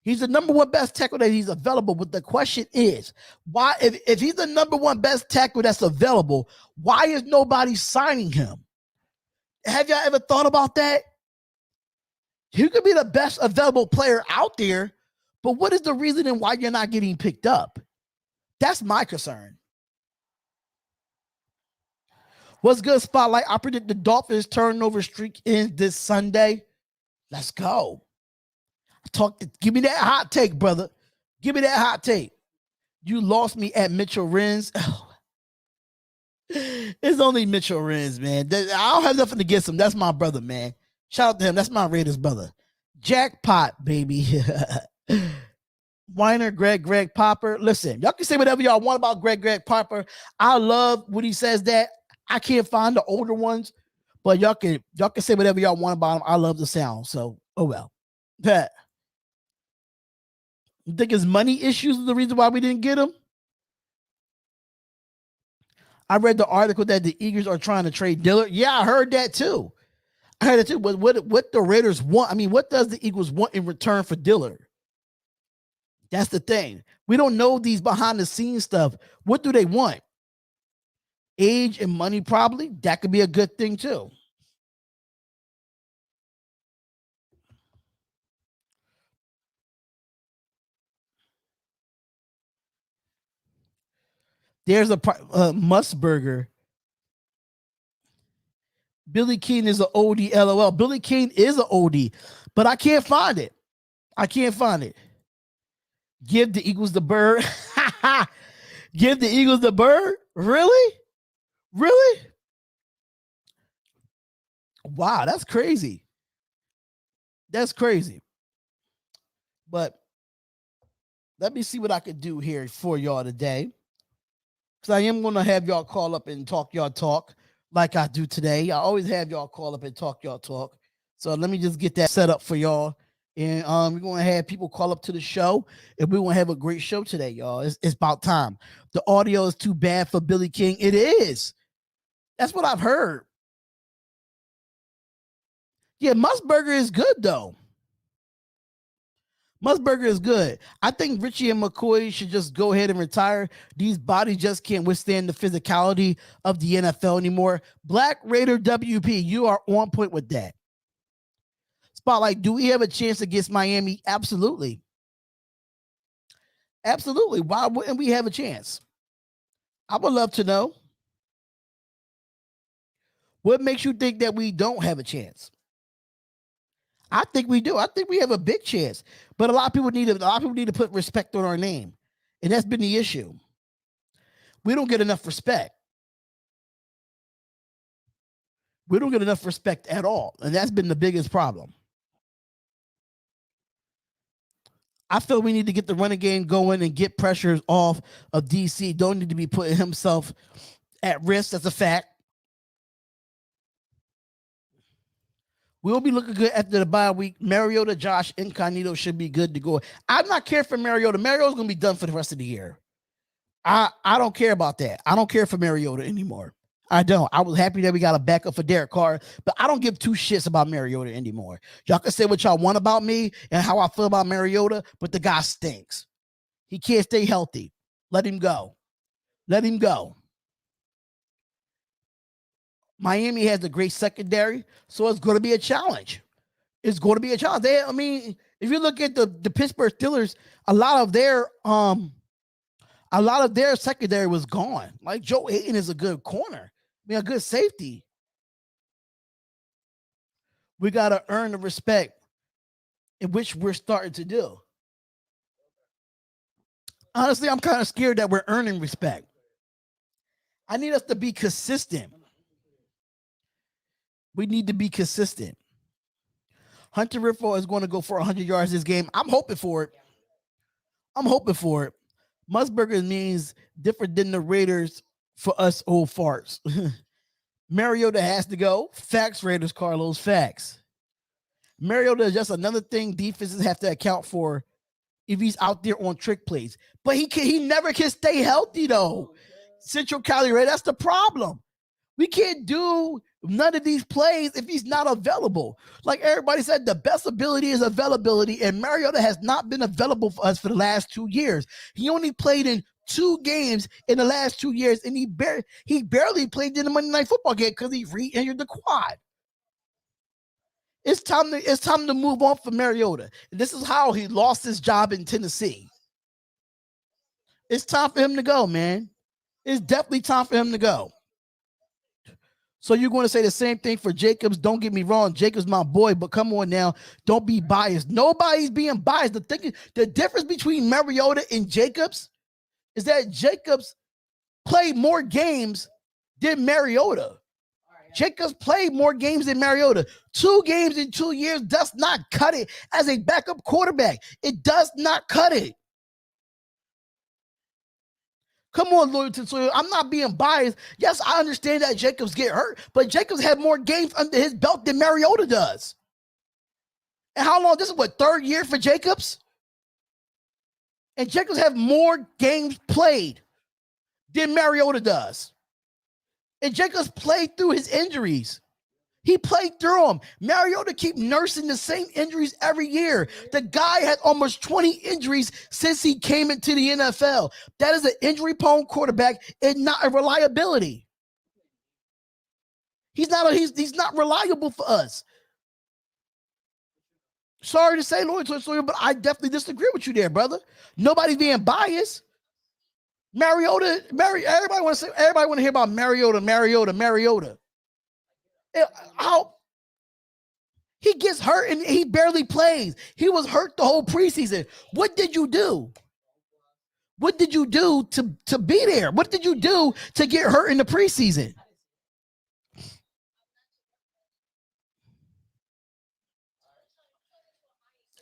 He's the number one best tackle that he's available. But the question is, why, if he's the number one best tackle that's available, why is nobody signing him? Have y'all ever thought about that? He could be the best available player out there, but what is the reason why you're not getting picked up? That's my concern. What's good, Spotlight? I predict the Dolphins turnover streak ends this Sunday. Let's go. Give me that hot take, brother. Give me that hot take. You lost me at Mitchell Renz. Oh. It's only Mitchell Renz, man. I don't have nothing against him. That's my brother, man. Shout out to him. That's my Raiders brother. Jackpot, baby. Weiner, Greg Popper. Listen, y'all can say whatever y'all want about Greg Popper. I love when he says that. I can't find the older ones, but y'all can say whatever y'all want about him. I love the sound. So, oh well. That. You think his money issues is the reason why we didn't get him? I read the article that the Eagles are trying to trade Dillard. Yeah, I heard that too. But what the Raiders want? I mean, what does the Eagles want in return for Dillard? That's the thing. We don't know these behind the scenes stuff. What do they want? Age and money, probably. That could be a good thing too. There's a Musburger. Billy Keane is an OD, LOL. Billy Keane is an OD, but I can't find it. Give the Eagles the bird. Give the Eagles the bird? Really? Wow, that's crazy. But let me see what I can do here for y'all today. Because I am going to have y'all call up and talk y'all talk like I do today. I always have y'all call up and talk y'all talk. So let me just get that set up for y'all. And we're going to have people call up to the show. And we're going to have a great show today, y'all. It's about time. The audio is too bad for Billy King. It is. That's what I've heard. Yeah, Musburger is good, though. Musburger is good. I think Richie and McCoy should just go ahead and retire. These bodies just can't withstand the physicality of the NFL anymore. Black Raider WP, you are on point with that. Spotlight, do we have a chance against Miami? Absolutely. Absolutely. Why wouldn't we have a chance? I would love to know. What makes you think that we don't have a chance? I think we do. I think we have a big chance. But a lot of people need to put respect on our name. And that's been the issue. We don't get enough respect. We don't get enough respect at all. And that's been the biggest problem. I feel we need to get the running game going and get pressures off of DC. Don't need to be putting himself at risk. That's a fact. We'll be looking good after the bye week. Mariota, Josh, Incognito should be good to go. I'm not care for Mariota. Mariota's going to be done for the rest of the year. I don't care about that. I don't care for Mariota anymore. I don't. I was happy that we got a backup for Derek Carr, but I don't give two shits about Mariota anymore. Y'all can say what y'all want about me and how I feel about Mariota, but the guy stinks. He can't stay healthy. Let him go. Let him go. Miami has a great secondary, so it's going to be a challenge. It's going to be a challenge. If you look at the Pittsburgh Steelers, a lot of their secondary was gone. Like Joe Hayden is a good corner. A good safety. We got to earn the respect in which we're starting to do. Honestly, I'm kind of scared that we're earning respect. I need us to be consistent. We need to be consistent. Hunter Renfrow is going to go for 100 yards this game. I'm hoping for it. Musburger means different than the Raiders for us old farts. Mariota has to go. Facts, Raiders, Carlos. Facts. Mariota is just another thing defenses have to account for if he's out there on trick plays. But he never can stay healthy, though. Central Cali, right? That's the problem. We can't do none of these plays if he's not available. Like everybody said, the best ability is availability, and Mariota has not been available for us for the last 2 years. He only played in 2 games in the last 2 years, and he barely played in the Monday Night Football game because he re-injured the quad. It's time to move on for Mariota. This is how he lost his job in Tennessee. It's time for him to go, man. It's definitely time for him to go. So you're going to say the same thing for Jacobs. Don't get me wrong. Jacobs my boy, but come on now. Don't be biased. Nobody's being biased. The difference between Mariota and Jacobs is that Jacobs played more games than Mariota. Jacobs played more games than Mariota. 2 games in 2 years does not cut it as a backup quarterback. It does not cut it. Come on, Loyalton Sawyer. I'm not being biased. Yes, I understand that Jacobs get hurt, but Jacobs had more games under his belt than Mariota does. And how long? This is what, 3rd year for Jacobs? And Jacobs have more games played than Mariota does. And Jacobs played through his injuries. He played through them. Mariota keep nursing the same injuries every year. The guy had almost 20 injuries since he came into the NFL. That is an injury-prone quarterback and not a reliability. He's not reliable for us. Sorry to say, Lloyd, but I definitely disagree with you there, brother. Nobody's being biased. Everybody want to hear about Mariota. How he gets hurt and he barely plays. He was hurt the whole preseason. What did you do? What did you do to be there? What did you do to get hurt in the preseason?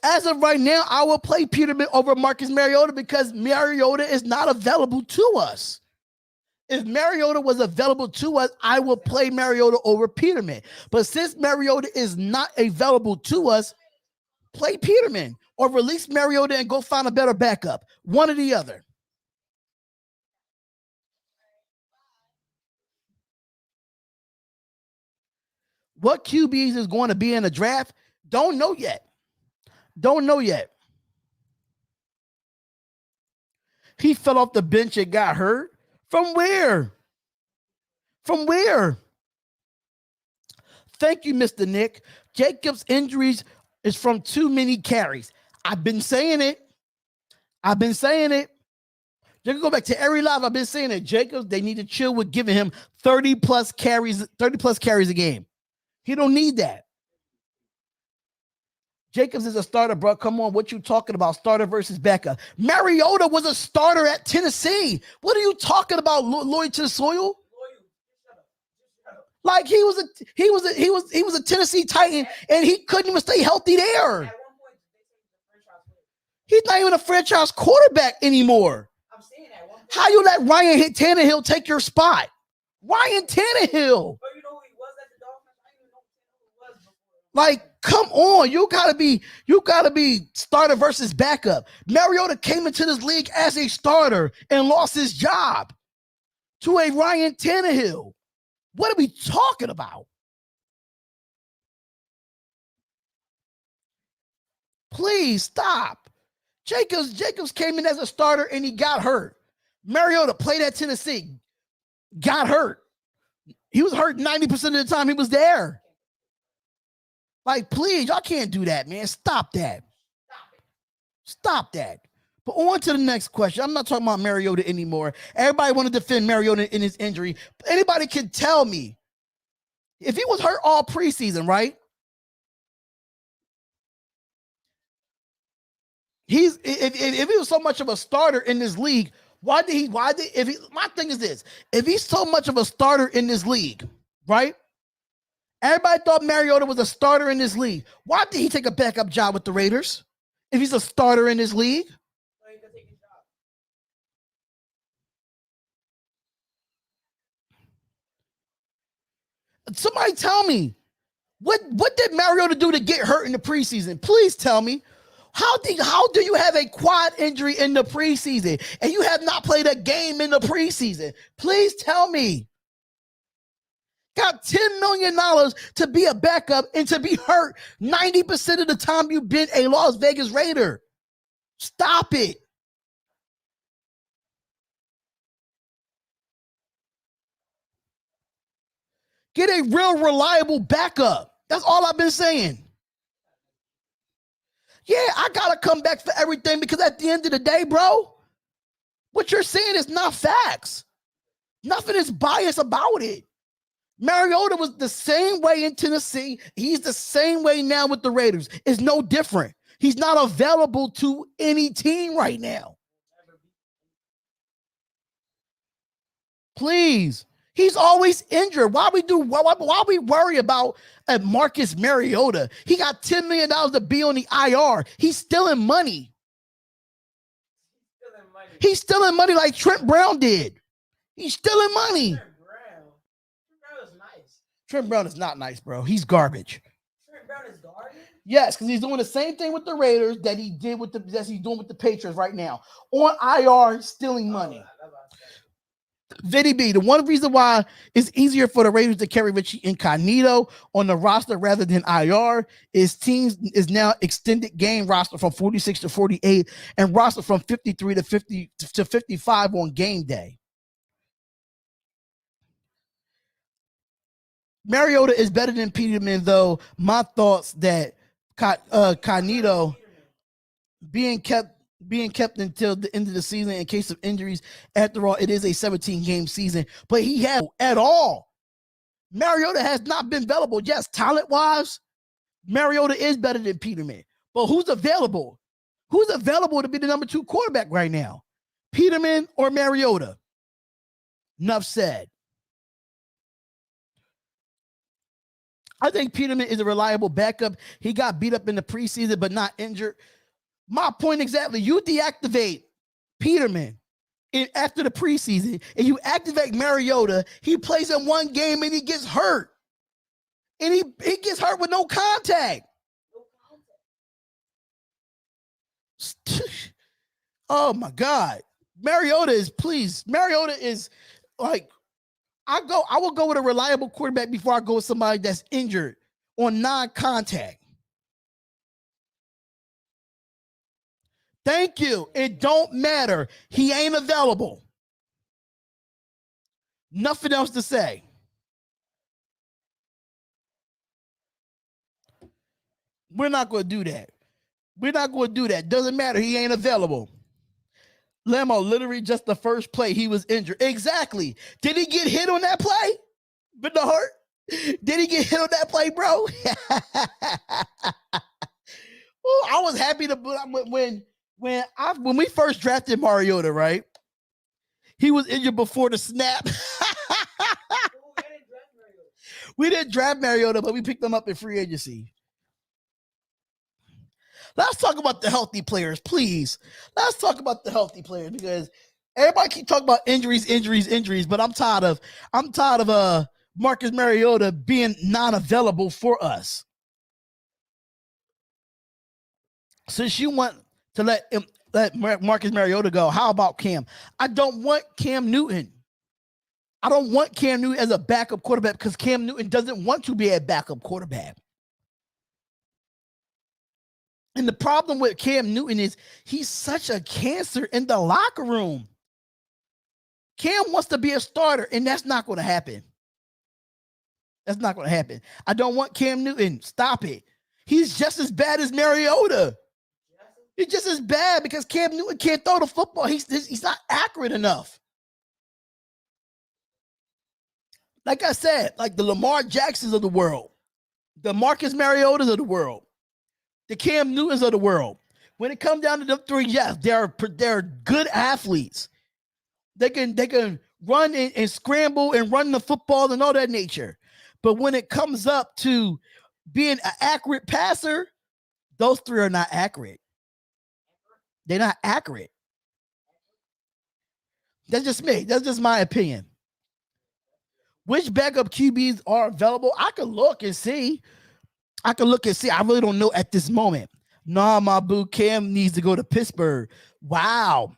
As of right now, I will play Peterman over Marcus Mariota because Mariota is not available to us. If Mariota was available to us, I will play Mariota over Peterman. But since Mariota is not available to us, play Peterman or release Mariota and go find a better backup. One or the other. What QBs is going to be in the draft? Don't know yet. He fell off the bench and got hurt. From where? From where? Thank you, Mr. Nick. Jacobs' injuries is from too many carries. I've been saying it. You can go back to every live. I've been saying it. Jacobs, they need to chill with giving him 30 plus carries a game. He don't need that. Jacobs is a starter, bro. Come on, what you talking about? Starter versus backup. Mariota was a starter at Tennessee. What are you talking about? Loyal to the soil? Like he was a Tennessee Titan, and he couldn't even stay healthy there. He's not even a franchise quarterback anymore. How you let Ryan Tannehill take your spot? Ryan Tannehill. Like, come on, you gotta be starter versus backup. Mariota came into this league as a starter and lost his job to a Ryan Tannehill. What are we talking about? Please stop. Jacobs came in as a starter and he got hurt. Mariota played at Tennessee, got hurt. He was hurt 90% of the time he was there. Like, please, y'all can't do that, man. Stop that. Stop that. But on to the next question. I'm not talking about Mariota anymore. Everybody want to defend Mariota in his injury. Anybody can tell me if he was hurt all preseason, right? If he was so much of a starter in this league, my thing is this: if he's so much of a starter in this league, right? Everybody thought Mariota was a starter in this league. Why did he take a backup job with the Raiders if he's a starter in this league? Somebody tell me, what did Mariota do to get hurt in the preseason? Please tell me. How do you have a quad injury in the preseason and you have not played a game in the preseason? Please tell me. Got $10 million to be a backup and to be hurt 90% of the time you've been a Las Vegas Raider. Stop it. Get a real reliable backup. That's all I've been saying. Yeah, I got to come back for everything because at the end of the day, bro, what you're saying is not facts. Nothing is biased about it. Mariota was the same way in Tennessee. He's the same way now with the Raiders. It's no different. He's not available to any team right now. Please. He's always injured. Why we worry about Marcus Mariota? He got $10 million to be on the IR. He's stealing money. He's stealing money like Trent Brown did. He's stealing money. Trent Brown is not nice, bro. He's garbage. Trent Brown is garbage? Yes, because he's doing the same thing with the Raiders that he's doing with the Patriots right now. On IR, stealing money. Vinny B, the one reason why it's easier for the Raiders to carry Richie Incognito on the roster rather than IR is teams is now extended game roster from 46 to 48 and roster from 53 to 55 on game day. Mariota is better than Peterman, though. My thoughts that Cognito being kept until the end of the season in case of injuries. After all, it is a 17-game season, but he has at all. Mariota has not been available. Yes, talent-wise, Mariota is better than Peterman. But who's available? Who's available to be the number 2 quarterback right now? Peterman or Mariota? Enough said. I think Peterman is a reliable backup. He got beat up in the preseason, but not injured. My point exactly. You deactivate Peterman after the preseason, and you activate Mariota. He plays in one game, and he gets hurt. And he gets hurt with no contact. Oh, my God. Mariota is like, I will go with a reliable quarterback before I go with somebody that's injured on non-contact. Thank you. It don't matter. He ain't available. Nothing else to say. We're not going to do that. We're not going to do that. Doesn't matter. He ain't available. Lemo, literally just the first play, he was injured. Exactly. Did he get hit on that play? But the heart? Did he get hit on that play, bro? Ooh, I was happy to when we first drafted Mariota, right? He was injured before the snap. We didn't draft Mariota, but we picked him up in free agency. Let's talk about the healthy players, please. Let's talk about the healthy players because everybody keep talking about injuries, but I'm tired of Marcus Mariota being non-available for us. Since you want to let Marcus Mariota go, how about Cam? I don't want Cam Newton. I don't want Cam Newton as a backup quarterback because Cam Newton doesn't want to be a backup quarterback. And the problem with Cam Newton is he's such a cancer in the locker room. Cam wants to be a starter, and that's not going to happen. That's not going to happen. I don't want Cam Newton. Stop it. He's just as bad as Mariota. He's just as bad because Cam Newton can't throw the football. He's not accurate enough. Like I said, like the Lamar Jacksons of the world, the Marcus Mariotas of the world, the Cam Newtons of the world. When it comes down to them three, yes, they're good athletes. They can run and scramble and run the football and all that nature. But when it comes up to being an accurate passer, those three are not accurate. They're not accurate. That's just me. That's just my opinion. Which backup QBs are available? I can look and see. I really don't know at this moment. Nah, my boo, Cam needs to go to Pittsburgh. Wow.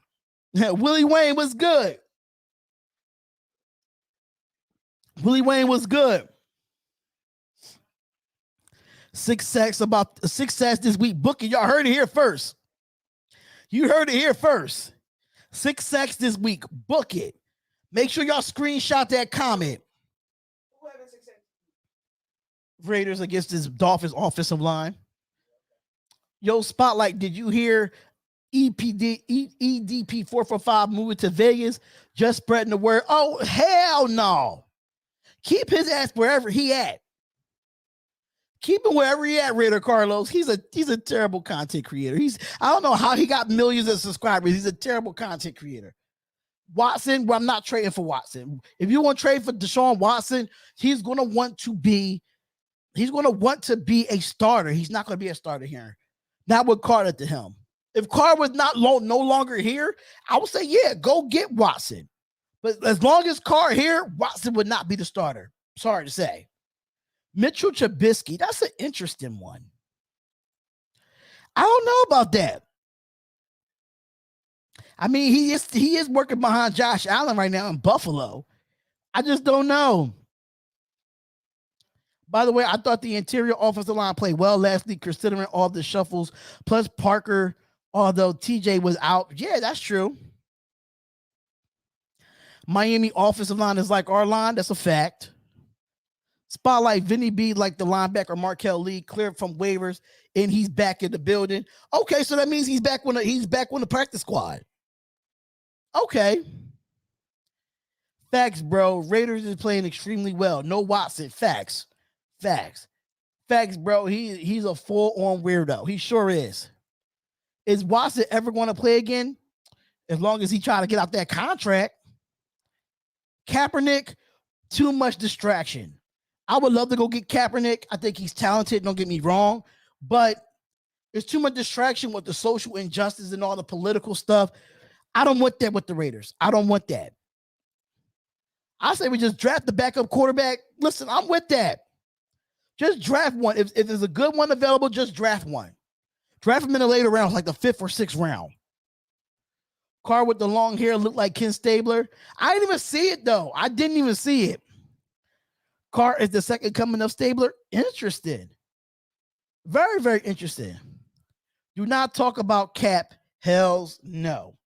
Willie Wayne was good. Willie Wayne was good. 6 sacks this week. Bookie, y'all heard it here first. You heard it here first. 6 sacks this week. Book it. Make sure y'all screenshot that comment. Raiders against this Dolphins offensive line. Yo, Spotlight, did you hear EDP 445 moving to Vegas? Just spreading the word. Oh, hell no. Keep his ass wherever he at. Keep him wherever he at, Raider Carlos. He's a terrible content creator. I don't know how he got millions of subscribers. He's a terrible content creator. Watson, well, I'm not trading for Watson. If you want to trade for Deshaun Watson, he's going to want to be a starter. He's not going to be a starter here. Not with Carter to him. If Carter was no longer here, I would say, yeah, go get Watson. But as long as Carter here, Watson would not be the starter. Sorry to say. Mitchell Trubisky, that's an interesting one. I don't know about that. I mean, he is working behind Josh Allen right now in Buffalo. I just don't know. By the way, I thought the interior offensive line played well last week, considering all the shuffles, plus Parker, although TJ was out. Yeah, that's true. Miami offensive line is like our line. That's a fact. Spotlight, Vinny B, like the linebacker Markel Lee, cleared from waivers, and he's back in the building. Okay, so that means he's back on the practice squad. Okay. Facts, bro. Raiders is playing extremely well. No Watson. Facts, bro. He's a full-on weirdo. He sure is. Is Watson ever going to play again? As long as he try to get out that contract. Kaepernick, too much distraction. I would love to go get Kaepernick. I think he's talented. Don't get me wrong. But there's too much distraction with the social injustice and all the political stuff. I don't want that with the Raiders. I don't want that. I say we just draft the backup quarterback. Listen, I'm with that. Just draft one. If there's a good one available, just draft one. Draft him in the later rounds, like the 5th or 6th round. Carr with the long hair looked like Ken Stabler. I didn't even see it, though. I didn't even see it. Carr is the second coming of Stabler. Interesting. Very, very interesting. Do not talk about Cap Hells no.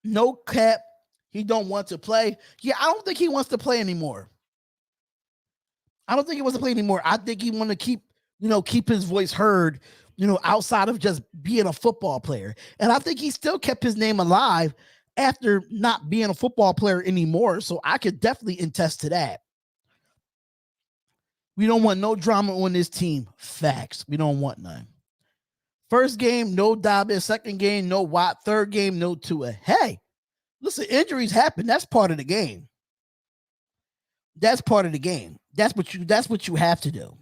No cap. He don't want to play. Yeah, I don't think he wants to play anymore. I don't think he wants to play anymore. I think he want to keep his voice heard, outside of just being a football player. And I think he still kept his name alive after not being a football player anymore. So I could definitely attest to that. We don't want no drama on this team. Facts. We don't want none. First game, no Dobbins. Second game, no Watt. Third game, no Tua. Hey, listen, injuries happen. That's part of the game. That's part of the game. That's what you have to do.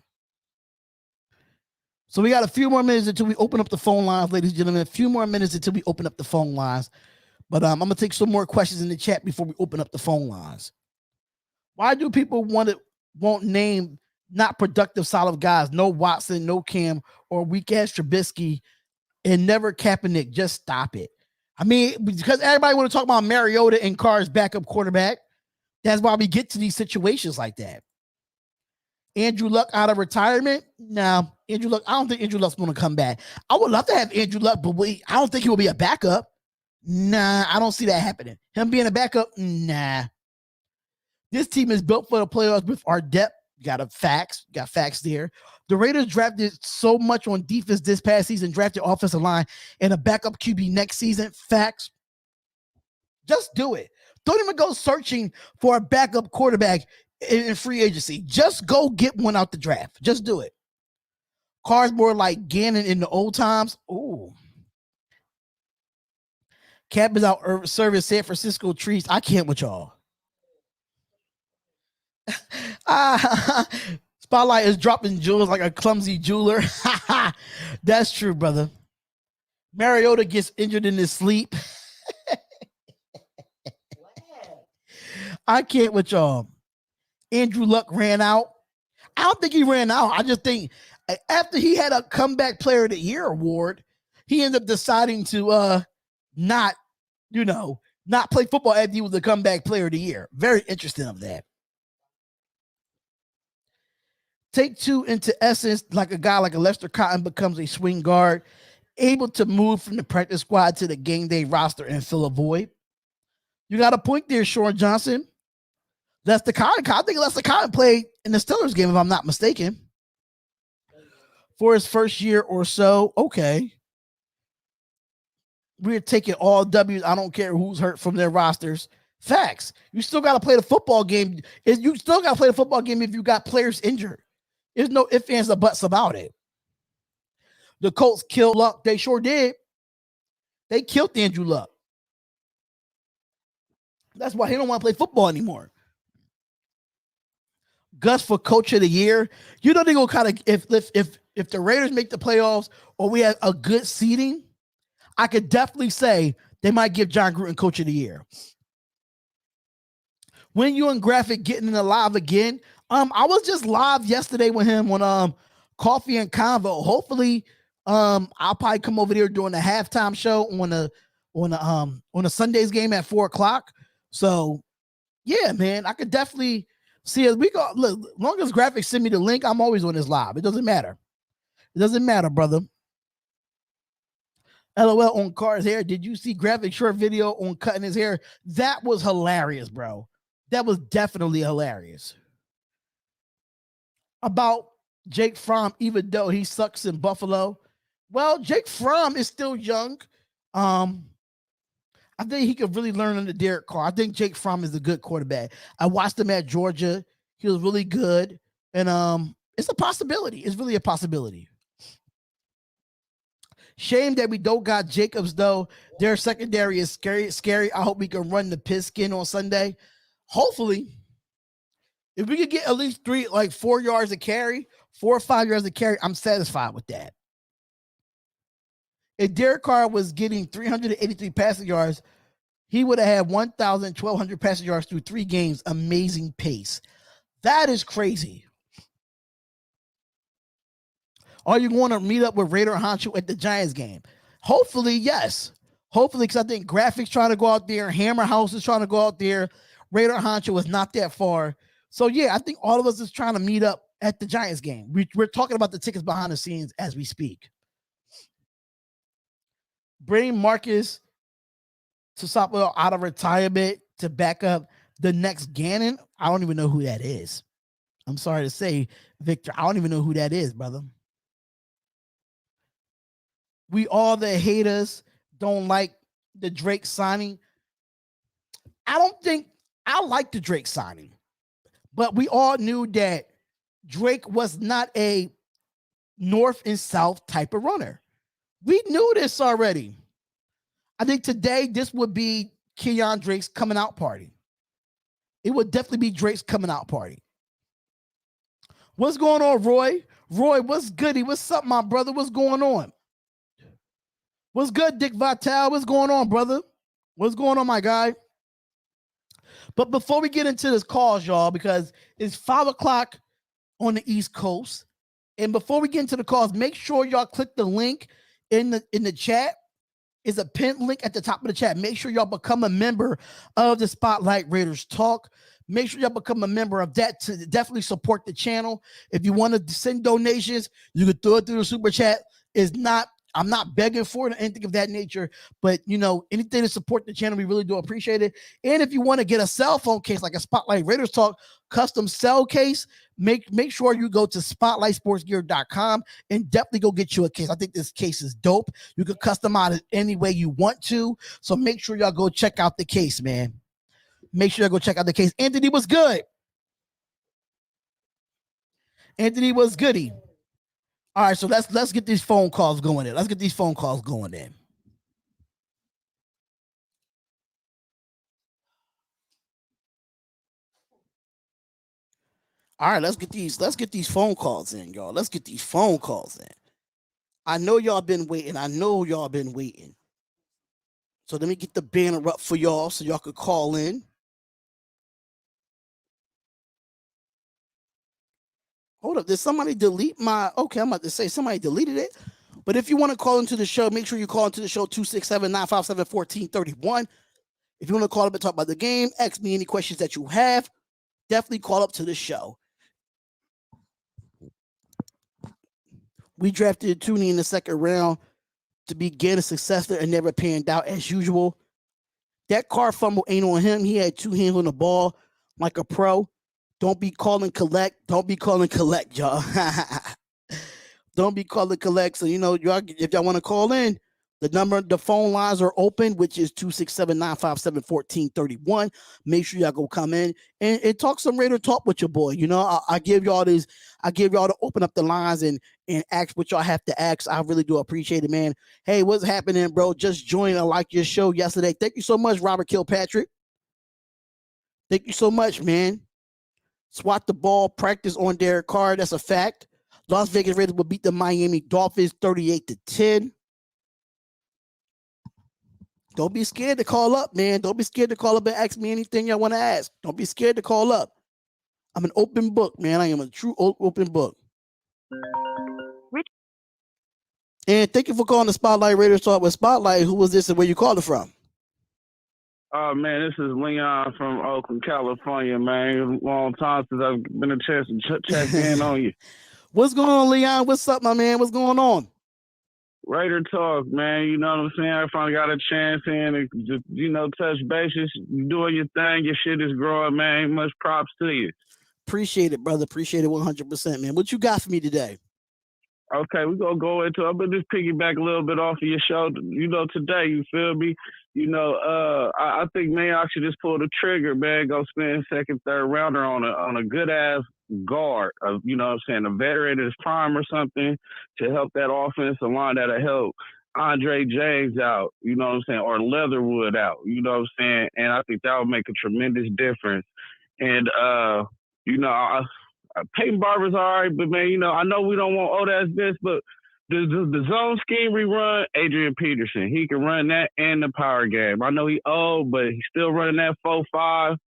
So we got a few more minutes until we open up the phone lines, ladies and gentlemen. A few more minutes until we open up the phone lines. But I'm going to take some more questions in the chat before we open up the phone lines. Why do people won't name not productive solid guys? No Watson, no Cam, or weak-ass Trubisky, and never Kaepernick. Just stop it. I mean, because everybody want to talk about Mariota and Carr's backup quarterback. That's why we get to these situations like that. Andrew Luck out of retirement? No, Andrew Luck. I don't think Andrew Luck's going to come back. I would love to have Andrew Luck, but I don't think he will be a backup. Nah, I don't see that happening. Him being a backup? Nah. This team is built for the playoffs with our depth. Got facts there. The Raiders drafted so much on defense this past season, drafted offensive line and a backup QB next season. Facts. Just do it. Don't even go searching for a backup quarterback in free agency. Just go get one out the draft. Just do it. Carr's more like Gannon in the old times. Ooh. Cap is out serving San Francisco trees. I can't with y'all. Spotlight is dropping jewels like a clumsy jeweler. That's true, brother. Mariota gets injured in his sleep. I can't with y'all. Andrew Luck ran out. I don't think he ran out. I just think after he had a comeback player of the year award, he ended up deciding to not play football after he was the comeback player of the year. Very interesting of that. Take two into essence, like a guy like a Lester Cotton becomes a swing guard, able to move from the practice squad to the game day roster and fill a void. You got a point there, Sean Johnson. Lester Cotton. I think Lester Cotton played in the Steelers game, if I'm not mistaken, for his first year or so. Okay. We're taking all W's. I don't care who's hurt from their rosters. Facts. You still got to play the football game. You still got to play the football game if you got players injured. There's no ifs, ands, or buts about it. The Colts killed Luck. They sure did. They killed Andrew Luck. That's why he don't want to play football anymore. Gus for coach of the year. You know they're gonna kind of if the Raiders make the playoffs or we have a good seeding, I could definitely say they might give John Gruden coach of the year. When you and Graphk getting in the live again, I was just live yesterday with him on Coffee and Convo. Hopefully, I'll probably come over there during the halftime show on a Sunday's game at 4:00. So yeah, man, I could definitely see as we go. Look, as long as Graphk send me the link, I'm always on this live. It doesn't matter. It doesn't matter, brother. LOL on Carr's hair. Did you see Graphk short video on cutting his hair? That was hilarious, bro. That was definitely hilarious. About Jake Fromm, even though he sucks in Buffalo. Well, Jake Fromm is still young. I think he could really learn under Derek Carr. I think Jake Fromm is a good quarterback. I watched him at Georgia. He was really good. And it's a possibility. It's really a possibility. Shame that we don't got Jacobs, though. Their secondary is scary. I hope we can run the pigskin on Sunday. Hopefully, if we could get at least 4 yards of carry, 4 or 5 yards of carry, I'm satisfied with that. If Derek Carr was getting 383 passing yards, he would have had 1,200 passing yards through 3 games. Amazing pace. That is crazy. Are you going to meet up with Raider Honcho at the Giants game? Hopefully, yes. Hopefully, because I think Graphk's trying to go out there. Hammer House is trying to go out there. Raider Honcho is not that far. So, yeah, I think all of us is trying to meet up at the Giants game. We're talking about the tickets behind the scenes as we speak. bring Marcus Sassuolo out of retirement to back up the next Gannon. I don't even know who that is. I'm sorry to say, Victor, I don't even know who that is, brother. We all the haters don't like the Drake signing. I don't think I like the Drake signing, but we all knew that Drake was not a north and south type of runner. We knew this already. I think today this would be Keon Drake's coming out party. It would definitely be Drake's coming out party. What's going on, Roy? Roy, what's goody? What's up, my brother? What's going on? What's good, Dick Vitale? What's going on, brother? What's going on, my guy? But before we get into this calls, y'all, because it's 5 o'clock on the East Coast, and before we get into the calls, make sure y'all click the link in the chat. Is a pinned link at the top of the chat. Make sure y'all become a member of the Spotlight Raiders Talk. Make sure y'all become a member of that to definitely support the channel. If you want to send donations, you can throw it through the super chat. I'm not begging for it or anything of that nature, but anything to support the channel, we really do appreciate it. And if you want to get a cell phone case, like a Spotlight Raiders Talk custom cell case, make sure you go to spotlightsportsgear.com and definitely go get you a case. I think this case is dope. You can customize it any way you want to. So make sure y'all go check out the case, man. Make sure y'all go check out the case. Anthony was good. Anthony was goody. All right, so let's get these phone calls going in. Let's get these phone calls going in. All right, let's get these phone calls in, y'all. Let's get these phone calls in. I know y'all been waiting. So let me get the banner up for y'all so y'all could call in. Hold up, did somebody delete my... Okay, I'm about to say somebody deleted it. But if you want to call into the show, make sure you call into the show 267-957-1431. If you want to call up and talk about the game, ask me any questions that you have, definitely call up to the show. We drafted Tooney in the second round to be Gannon successor and never panned out as usual. That car fumble ain't on him. He had two hands on the ball like a pro. Don't be calling collect. Don't be calling collect, y'all. Don't be calling collect. So, y'all, if y'all want to call in, the phone lines are open, which is 267-957-1431. Make sure y'all go come in and talk some Raider talk with your boy. I give y'all to open up the lines and ask what y'all have to ask. I really do appreciate it, man. Hey, what's happening, bro? Just joined. I like your show yesterday. Thank you so much, Robert Kilpatrick. Thank you so much, man. Swat the ball, practice on Derek Carr. That's a fact. Las Vegas Raiders will beat the Miami Dolphins 38-10. Don't be scared to call up, man. Don't be scared to call up and ask me anything y'all want to ask. Don't be scared to call up. I'm an open book, man. I am a true open book. And thank you for calling the Spotlight Raiders Talk with Spotlight. Who was this and where you calling from? Oh, man, this is Leon from Oakland, California, man. Long time since I've been a chance to check in on you. What's going on, Leon? What's up, my man? What's going on? Raider Talk, man. You know what I'm saying? I finally got a chance in and just, touch bases. You doing your thing. Your shit is growing, man. Much props to you. Appreciate it, brother. Appreciate it 100%, man. What you got for me today? Okay, we're going to go into it. I'm going to just piggyback a little bit off of your show. Today, you feel me? I think, man, I should just pull the trigger, man. Go spend second, third rounder on a good-ass guard. A veteran in his prime or something to help that offensive line that'll help Andre James out, or Leatherwood out, And I think that would make a tremendous difference. And, Peyton Barber's all right, but, man, I know we don't want Odas this, but the zone scheme we run, Adrian Peterson, he can run that and the power game. I know he old, but he's still running that 4-5.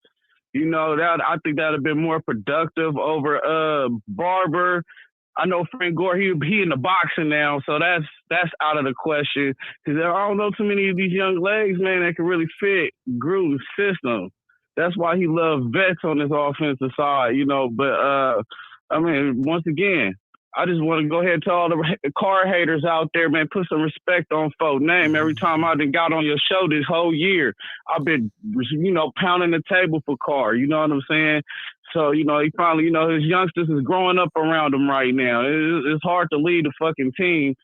That I think that'd have been more productive over Barber. I know Frank Gore, he in the boxing now, so that's out of the question. Because I don't know too many of these young legs, man, that can really fit Gruden's system. That's why he loves vets on his offensive side, But, once again, I just want to go ahead and tell all the car haters out there, man, put some respect on folks' name. Every time I done got on your show this whole year, I've been, pounding the table for Carr. You know what I'm saying? So, he finally, his youngsters is growing up around him right now. It's hard to lead a fucking team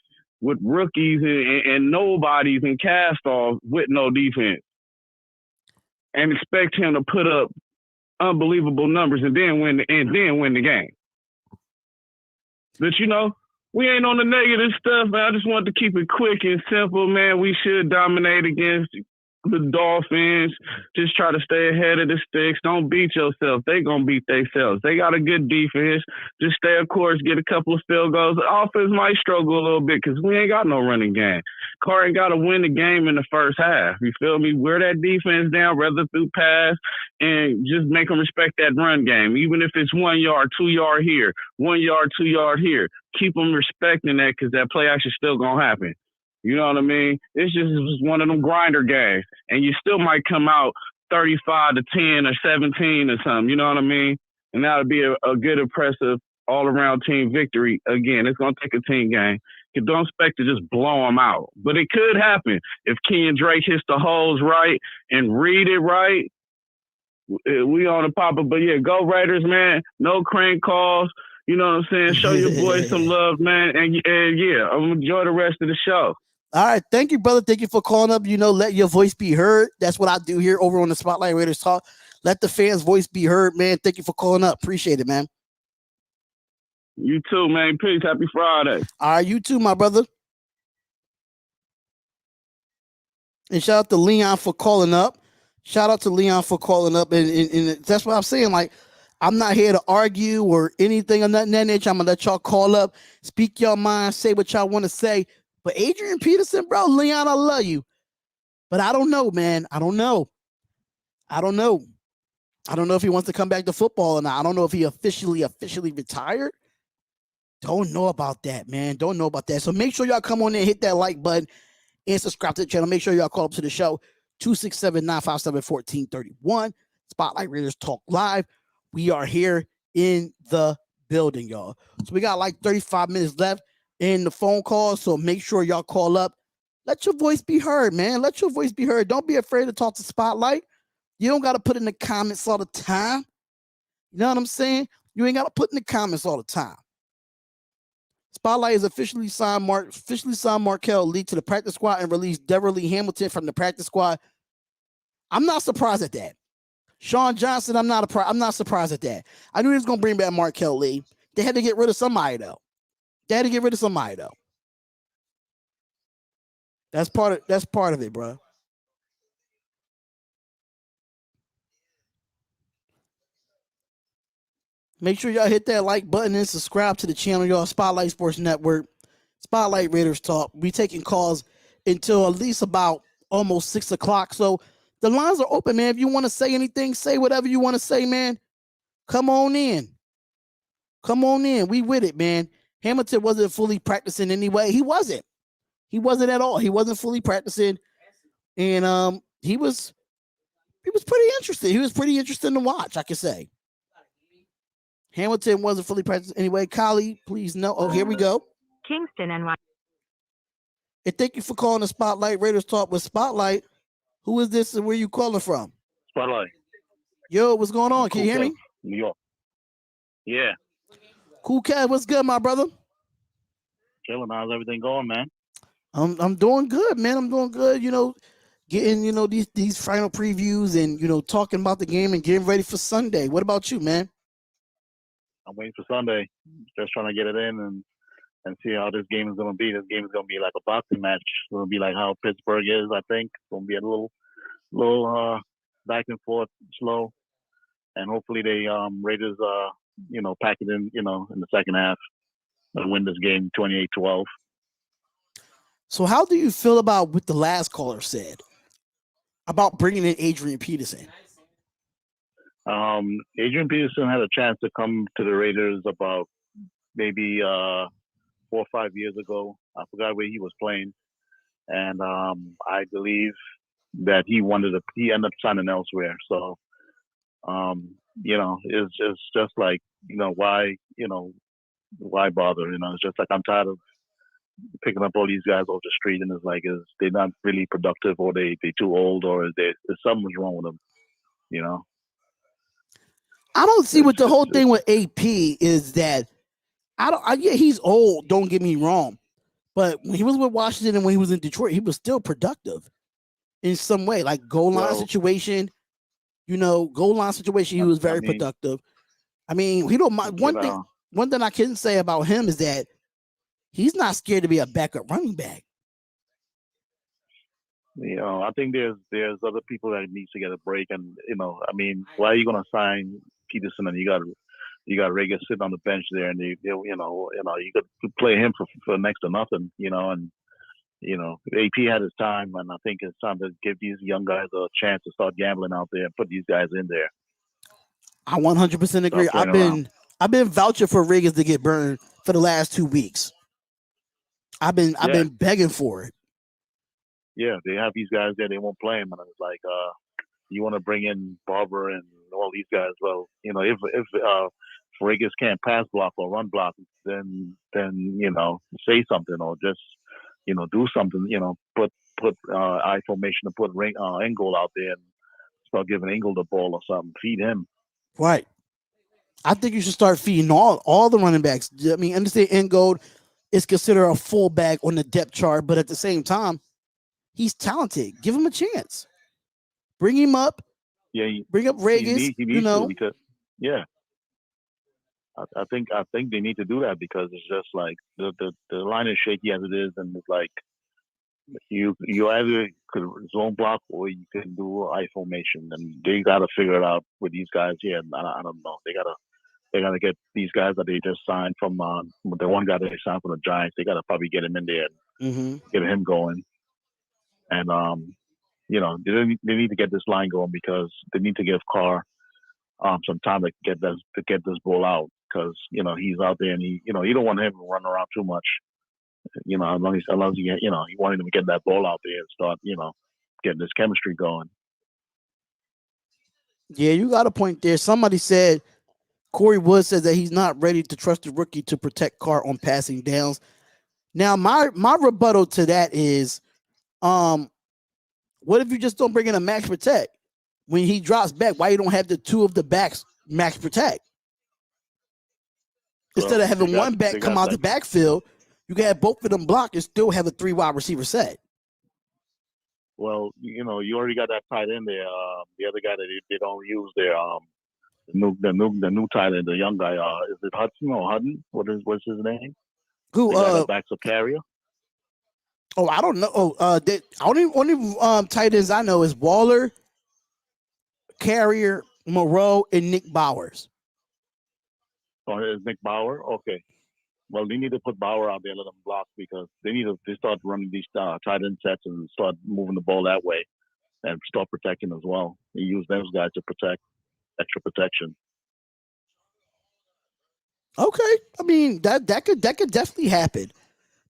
with rookies and nobodies and cast-offs with no defense and expect him to put up unbelievable numbers and then win the game. But, we ain't on the negative stuff, man. I just wanted to keep it quick and simple, man. We should dominate against the Dolphins. Just try to stay ahead of the sticks. Don't beat yourself. They going to beat themselves. They got a good defense. Just stay of course, get a couple of field goals. The offense might struggle a little bit because we ain't got no running game. Carr ain't got to win the game in the first half. You feel me? Wear that defense down, rather through pass, and just make them respect that run game. Even if it's 1 yard, 2 yard here, 1 yard, 2 yard here. Keep them respecting that because that play action still going to happen. You know what I mean? It's just one of them grinder games. And you still might come out 35-10 or 17 or something. You know what I mean? And that'll be a good, impressive, all-around team victory. Again, it's going to take a team game. You don't expect to just blow them out. But it could happen. If Kenyon Drake hits the holes right and read it right, we on the popper. But, yeah, go Raiders, man. No crank calls. You know what I'm saying? Show your boys some love, man. And yeah, I'm going to enjoy the rest of the show. All right. Thank you, brother. Thank you for calling up. Let your voice be heard. That's what I do here over on the Spotlight Raiders Talk. Let the fans' voice be heard, man. Thank you for calling up. Appreciate it, man. You too, man. Peace. Happy Friday. All right. You too, my brother. And shout out to Leon for calling up. And that's what I'm saying. Like, I'm not here to argue or anything of that nature. I'm going to let y'all call up, speak your mind, say what y'all want to say. But Adrian Peterson, bro, Leon, I love you. But I don't know, man. I don't know if he wants to come back to football or not. I don't know if he officially retired. Don't know about that, man. Don't know about that. So make sure y'all come on in, hit that like button, and subscribe to the channel. Make sure y'all call up to the show, 267-957-1431. Spotlight Raiders Talk Live. We are here in the building, y'all. So we got like 35 minutes left in the phone call. So make sure y'all call up. Let your voice be heard, man. Let your voice be heard. Don't be afraid to talk to Spotlight. You don't got to put in the comments all the time. You know what I'm saying? You ain't got to put in the comments all the time. Spotlight is officially signed Markel Lee to the practice squad and released Deverly Hamilton from the practice squad. I'm not surprised at that. Sean Johnson, I'm not surprised at that. I knew he was going to bring back Markel Lee. They had to get rid of somebody, though. That's part of it, bro. Make sure y'all hit that like button and subscribe to the channel, y'all. Spotlight Sports Network, Spotlight Raiders Talk. We taking calls until at least about almost 6 o'clock. So the lines are open, man. If you want to say anything, say whatever you want to say, man. Come on in. We with it, man. Hamilton wasn't fully practicing anyway. He wasn't at all. He wasn't fully practicing. And he was pretty interesting. He was pretty interesting to watch, I can say. Hamilton wasn't fully practicing anyway. Kylie, please no. Oh, here we go. Kingston, NY. And thank you for calling the Spotlight Raiders Talk with Spotlight. Who is this and where you calling from? Spotlight. Yo, what's going on? Can you hear me? New York. Yeah. Cool cat, what's good, my brother? Chilling. How's everything going, man? I'm doing good, man. I'm doing good. Getting these final previews and talking about the game and getting ready for Sunday. What about you, man? I'm waiting for Sunday. Just trying to get it in and see how this game is going to be. This game is going to be like a boxing match. It's going to be like how Pittsburgh is, I think. It's going to be a little back and forth, slow. And hopefully they Raiders pack it in, in the second half and win this game 28-12. So how do you feel about what the last caller said about bringing in Adrian Peterson? Adrian Peterson had a chance to come to the Raiders about maybe 4 or 5 years ago. I forgot where he was playing. And I believe that he ended up signing elsewhere. So, it's just like, why, why bother? It's just like I'm tired of picking up all these guys off the street, and it's like they're not really productive, or they too old, or there's something's wrong with them. I don't see what the whole thing It's with AP is that yeah, he's old. Don't get me wrong, but when he was with Washington and when he was in Detroit, he was still productive in some way, like goal line situation. Goal line situation, he was very productive. I mean, he don't mind. One thing I can say about him is that he's not scared to be a backup running back. I think there's other people that needs to get a break, and I mean, why are you gonna sign Peterson and you got Rager sitting on the bench there, and you could play him for next to nothing, and AP had his time, and I think it's time to give these young guys a chance to start gambling out there and put these guys in there. I 100% agree. I've been vouching for Riggins to get burned for the last 2 weeks. I've been begging for it. Yeah, they have these guys there. They won't play him, and it's like, you want to bring in Barber and all these guys. Well, if Riggins can't pass block or run block, then say something, or just do something. Put I formation to put Engel out there and start giving Engel the ball or something. Feed him. Right. I think you should start feeding all the running backs. I mean, understand Engel is considered a fullback on the depth chart, but at the same time, he's talented. Give him a chance. Bring him up. Yeah. Bring up Ragus. He needs to, because I think they need to do that, because it's just like the line is shaky as it is, and it's like you either could zone block or you can do I formation, and they got to figure it out with these guys here. I don't know. They gotta get these guys that they just signed from the one guy that they signed from the Giants. They gotta probably get him in there and get him going. And they need to get this line going, because they need to give Carr some time to get this ball out, because he's out there and you don't want him to run around too much. As long as you want him to get that ball out there and start getting this chemistry going. Yeah, you got a point there. Somebody said Corey Wood says that he's not ready to trust the rookie to protect Carr on passing downs. Now, my rebuttal to that is, what if you just don't bring in a max protect when he drops back? Why you don't have the two of the backs max protect instead of having one back come out the backfield? You can have both of them block and still have a 3 wide receiver set. Well, you already got that tight end there. The other guy that they don't use there, the new tight end, the young guy. Is it Hudson or Hudden? What's his name? Who? The backs of Carrier. Oh, I don't know. Only tight ends I know is Waller, Carrier, Moreau, and Nick Bowers. Oh, is Nick Bauer? Okay. Well, they need to put Bauer out there and let him block, because they need to start running these tight end sets and start moving the ball that way and start protecting as well. They use those guys to protect, extra protection. Okay. I mean, that could definitely happen.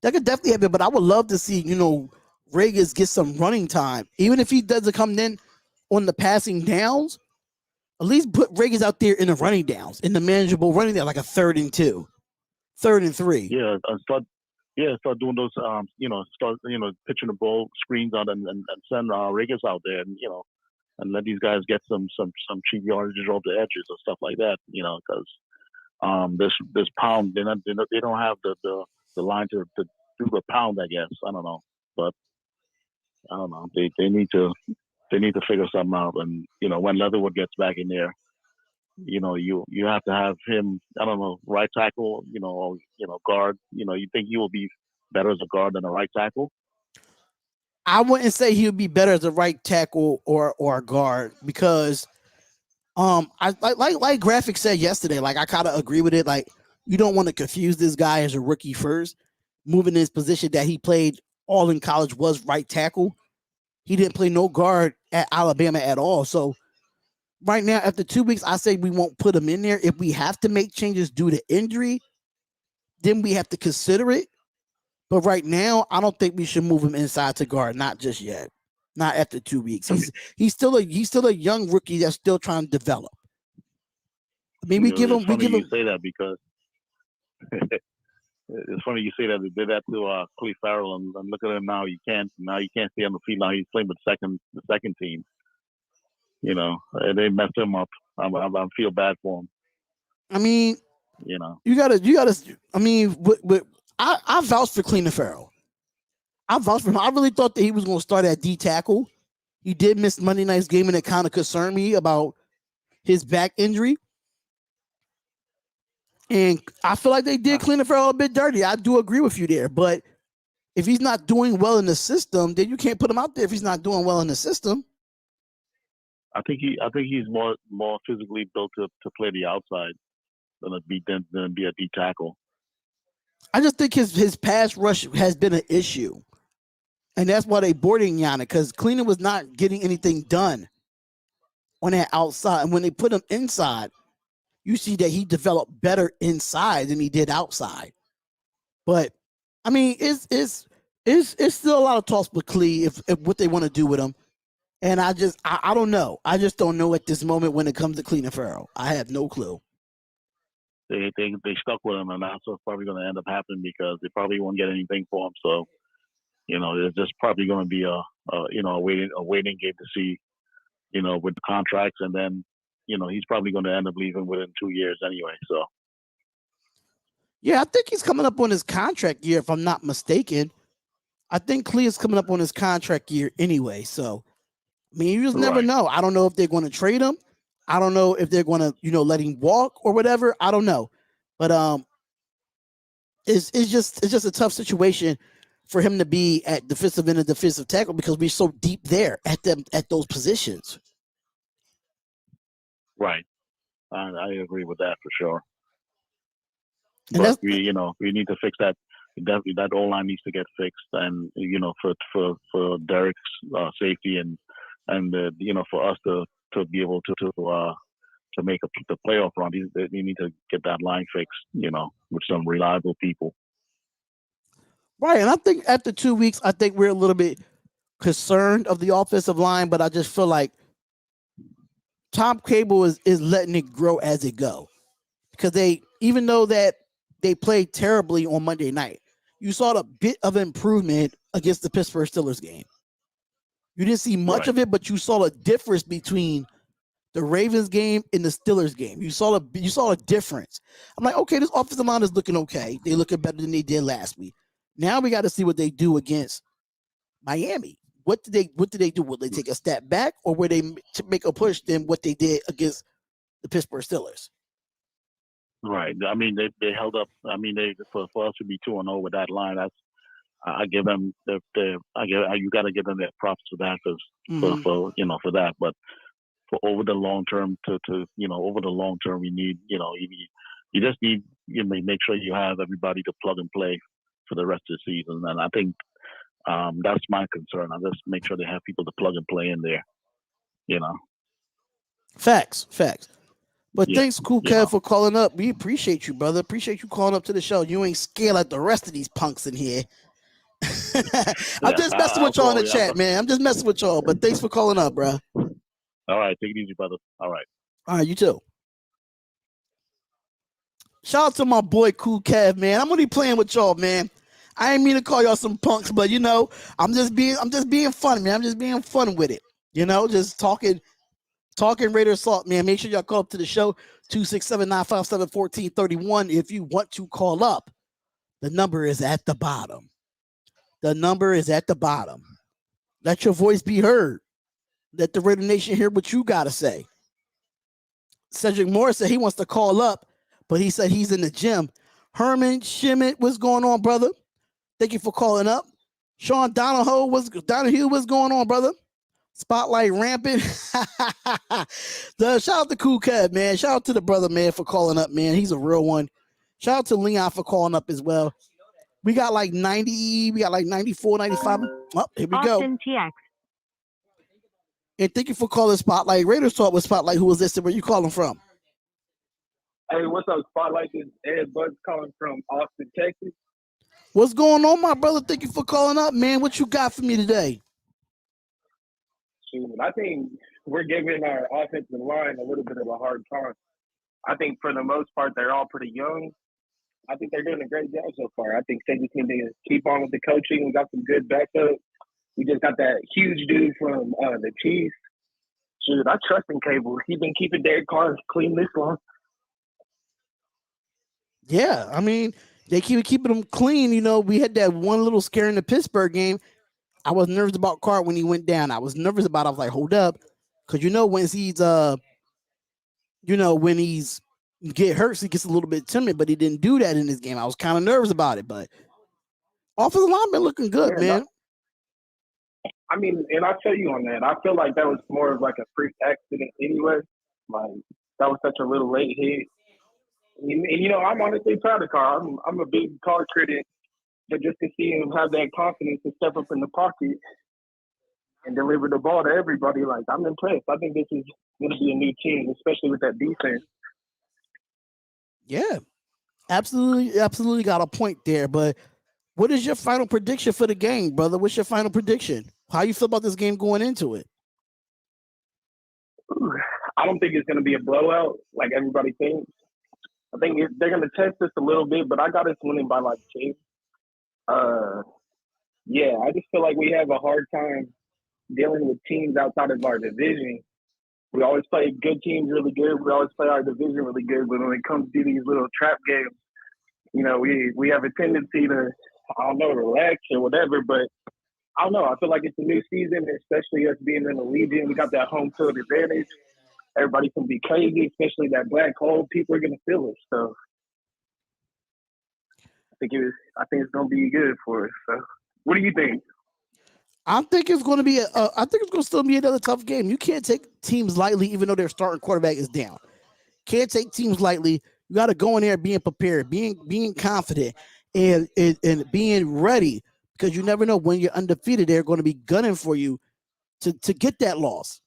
That could definitely happen, but I would love to see, Ragus get some running time. Even if he doesn't come in on the passing downs, at least put Ragus out there in the running downs, in the manageable running down, like a 3rd and 2, 3rd and 3. Yeah, start doing those, start pitching the ball screens out and send Ragus out there, and let these guys get some cheap yardages off the edges or stuff like that, because this pound, they don't have the line to do the pound, I guess. I don't know, but I don't know. They need to figure something out. And when Leatherwood gets back in there, you have to have him. I don't know, right tackle, or guard. You think he will be better as a guard than a right tackle? I wouldn't say he would be better as a right tackle or a guard, because I like Graphk said yesterday. Like, I kind of agree with it. Like, you don't want to confuse this guy as a rookie first, moving in his position that he played all in college was right tackle. He didn't play no guard at Alabama at all. So right now, after 2 weeks, I say we won't put him in there. If we have to make changes due to injury, then we have to consider it. But right now, I don't think we should move him inside to guard. Not just yet. Not after 2 weeks. He's still a young rookie that's still trying to develop. I mean, we give him. You say that because It's funny you say that they did that to Cleve Farrell, and look at him now. You can't stay on the field now. He's playing with the second team. You know, they messed him up. I feel bad for him. I mean, You know, you gotta. I mean, I vouched for Cleve Farrell. I vouched for him. I really thought that he was going to start at D tackle. He did miss Monday night's game, and it kind of concerned me about his back injury. And I feel like they did Cleve Farrell a bit dirty. I do agree with you there, but if he's not doing well in the system, then you can't put him out there if he's not doing well in the system. I think he's more physically built to play the outside than be a D tackle. I just think his pass rush has been an issue. And that's why they boarding Yannick, because Cleveland was not getting anything done on that outside. And when they put him inside, you see that he developed better inside than he did outside. But I mean, it's still a lot of talks with Cleve if what they want to do with him. And I don't know. I just don't know at this moment when it comes to Cleve Farrell. I have no clue. They stuck with him, and that's what's probably going to end up happening because they probably won't get anything for him. So, you know, there's just probably going to be a waiting game to see, you know, with the contracts, and then, you know, he's probably going to end up leaving within 2 years anyway. So, yeah, I think he's coming up on his contract year, if I'm not mistaken. I think Cleve's coming up on his contract year anyway. So, I mean, you just never know. I don't know if they're going to trade him. I don't know if they're going to, you know, let him walk or whatever. I don't know, but it's just a tough situation for him to be at defensive end and defensive tackle because we're so deep there at those positions. Right, I agree with that for sure. And but we need to fix that. That O-line needs to get fixed, and you know, for Derek's safety and you know, for us to be able to make the playoff run, they need to get that line fixed, you know, with some reliable people. Right, and I think after 2 weeks, I think we're a little bit concerned of the offensive line, but I just feel like Tom Cable is letting it grow as it go, because even though that they played terribly on Monday night, you saw a bit of improvement against the Pittsburgh Steelers game. You didn't see much of it, but you saw a difference between the Ravens game and the Steelers game. You saw a difference. I'm like, okay, this offensive line is looking okay. They're looking better than they did last week. Now we got to see what they do against Miami. What did they do? Will they take a step back, or will they make a push than what they did against the Pittsburgh Steelers? Right. I mean, they held up. I mean, for us to be 2-0 with that line, I give them you got to give them their props for that for that. But for over the long term, we need, you know, you just need, you know, make sure you have everybody to plug and play for the rest of the season. And I think that's my concern. I just make sure they have people to plug and play in there, you know. Facts. But thanks, Cool Kev, for calling up. We appreciate you, brother. Appreciate you calling up to the show. You ain't scared like the rest of these punks in here. I'm just messing with y'all in the chat, man. I'm just messing with y'all. But thanks for calling up, bro. All right, take it easy, brother. All right, you too. Shout out to my boy Cool Kev, man. I'm only playing with y'all, man. I ain't mean to call y'all some punks, but you know, I'm just being fun, man. I'm just being fun with it. You know, just talking Raider Assault, man. Make sure y'all call up to the show 267-957-1431 if you want to call up. The number is at the bottom. Let your voice be heard. Let the Raider Nation hear what you got to say. Cedric Morris said he wants to call up, but he said he's in the gym. Herman Schmidt, what's going on, brother? Thank you for calling up. Sean Donahue, what's going on, brother? Spotlight rampant. Shout out to Cool Kev, man. Shout out to the brother, man, for calling up, man. He's a real one. Shout out to Leon for calling up as well. We got like 90, we got like 94, 95. Oh, here we Austin go. TX. And thank you for calling Spotlight. Raiders Talk with Spotlight. Who was this and where you calling from? Hey, what's up, Spotlight? This is Ed Buds calling from Austin, Texas. What's going on, my brother? Thank you for calling up, man. What you got for me today? Shoot, I think we're giving our offensive line a little bit of a hard time. I think for the most part, they're all pretty young. I think they're doing a great job so far. I think they just need to keep on with the coaching. We got some good backup. We just got that huge dude from the Chiefs. Shoot, I trust in Cable. He's been keeping Derek Carr clean this long. Yeah, I mean, they keep keeping them clean. You know, we had that one little scare in the Pittsburgh game. I was nervous about Carr when he went down. I was nervous about. I was like, hold up, because when when he's get hurt, he gets a little bit timid. But he didn't do that in this game. I was kind of nervous about it, but offensive line been looking good, Yeah, man. I mean, and I'll tell you on that. I feel like that was more of like a freak accident anyway. Like that was such a little late hit. And I'm honestly proud of Carr. I'm a big Carr critic, but just to see him have that confidence to step up in the pocket and deliver the ball to everybody, like I'm impressed. I think this is going to be a new team, especially with that defense. Yeah, absolutely got a point there. But what is your final prediction for the game, brother? What's your final prediction? How you feel about this game going into it? I don't think it's going to be a blowout like everybody thinks. I think they're going to test us a little bit, but I got us winning by like 10. Yeah, I just feel like we have a hard time dealing with teams outside of our division. We always play good teams really good. We always play our division really good. But when it comes to these little trap games, we have a tendency to, relax or whatever. But I don't know. I feel like it's a new season, especially us being in the Legion. We got that home field advantage. Everybody can be crazy, especially that black hole. People are going to feel it. So I think it's going to be good for us. So what do you think? I think it's going to be I think it's going to still be another tough game. You can't take teams lightly, even though their starting quarterback is down. Can't take teams lightly. You got to go in there being prepared, being confident, and being ready, because you never know when you're undefeated. They're going to be gunning for you to get that loss.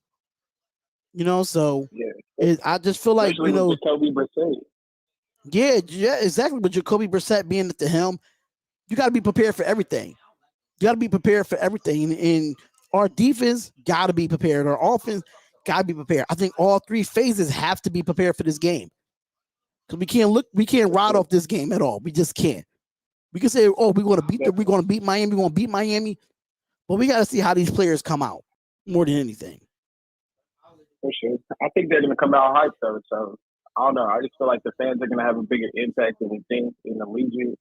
So yeah. I just feel like Jacoby Brissett. Yeah, exactly. But Jacoby Brissett being at the helm, you got to be prepared for everything. You got to be prepared for everything. And our defense got to be prepared. Our offense got to be prepared. I think all three phases have to be prepared for this game. Because we can't ride off this game at all. We just can't. We can say, oh, we're going to beat Miami, but we got to see how these players come out more than anything. For sure. I think they're going to come out hyped though. So I don't know. I just feel like the fans are going to have a bigger impact than we think in the Legion.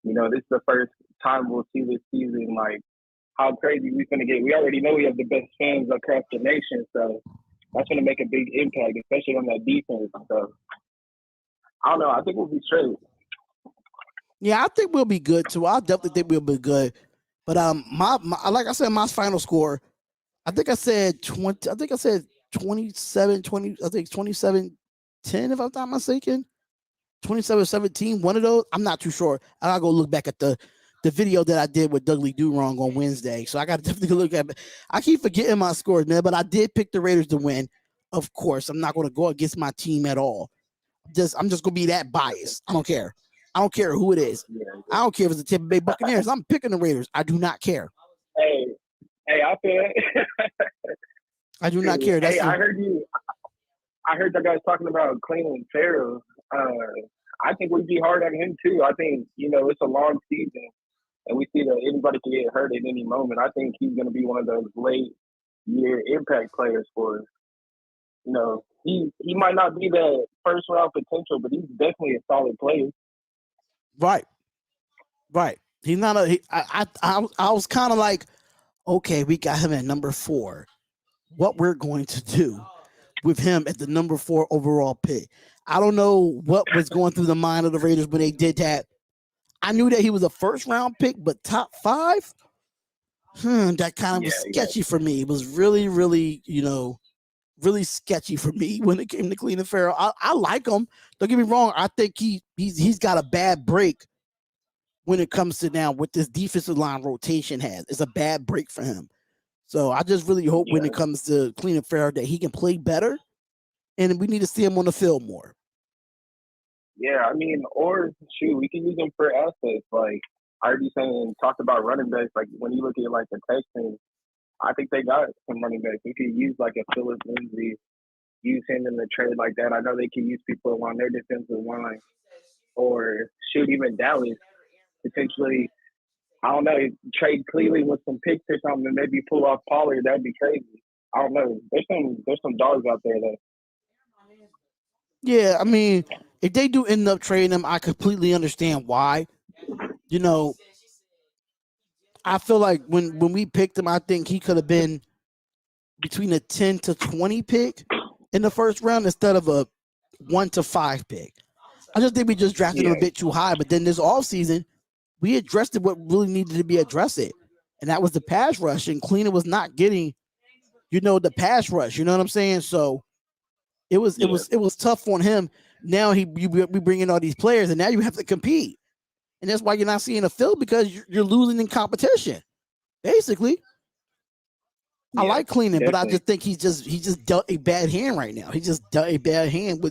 This is the first time we'll see this season, like how crazy we're going to get. We already know we have the best fans across the nation, so that's going to make a big impact, especially on that defense. So I don't know. I think we'll be straight. Yeah, I think we'll be good too. I definitely think we'll be good. But my like I said, my final score, I think I said 20. I think I said 27, 20. I think 27, 10, if I'm not mistaken. 27-17, one of those. I'm not too sure. I gotta go look back at the video that I did with Dudley Durong on Wednesday. So I gotta definitely look at it. I keep forgetting my scores, man, but I did pick the Raiders to win. Of course, I'm not gonna go against my team at all. I'm just gonna be that biased. I don't care. I don't care who it is. I don't care if it's the Tampa Bay Buccaneers. I'm picking the Raiders. I do not care. Hey, I feel it. I do not care. I heard you. I heard that guys talking about Cleveland Farrell. I think we'd be hard on him too. I think it's a long season, and we see that anybody can get hurt at any moment. I think he's going to be one of those late year impact players for us. He might not be the first round potential, but he's definitely a solid player. Right. He's not a. I was kind of like, okay, we got him at number 4. What we're going to do with him at the number 4 overall pick. I don't know what was going through the mind of the Raiders when they did that. I knew that he was a first round pick, but top 5, that kind of was sketchy for me. It was really, really, really sketchy for me when it came to Cleveland Farrell. I like him. Don't get me wrong. I think he's got a bad break when it comes to now what this defensive line rotation has. It's a bad break for him. So I just really hope when it comes to Cleveland Farrell that he can play better, and we need to see him on the field more. Yeah, I mean, or shoot, we can use him for assets. Like I heard you talked about running backs. Like when you look at like the Texans, I think they got some running backs. We could use like a Philip Lindsay, use him in the trade like that. I know they can use people on their defensive line. or shoot, even Dallas potentially. I don't know, trade Cleveland with some picks or something, and maybe pull off Pollard. That'd be crazy. I don't know. There's some dogs out there though. Yeah, I mean, if they do end up trading him, I completely understand why. You know, I feel like when we picked him, I think he could have been between a 10 to 20 pick in the first round instead of a 1 to 5 pick. I just think we just drafted him a bit too high. But then this offseason, we addressed what really needed to be addressed, and that was the pass rush. And Cleveland was not getting, the pass rush. You know what I'm saying? So it was tough on him. Now we bring in all these players, and now you have to compete, and that's why you're not seeing a field because you're losing in competition. Basically, I like Cleveland, but I just think he just dealt a bad hand right now. He just dealt a bad hand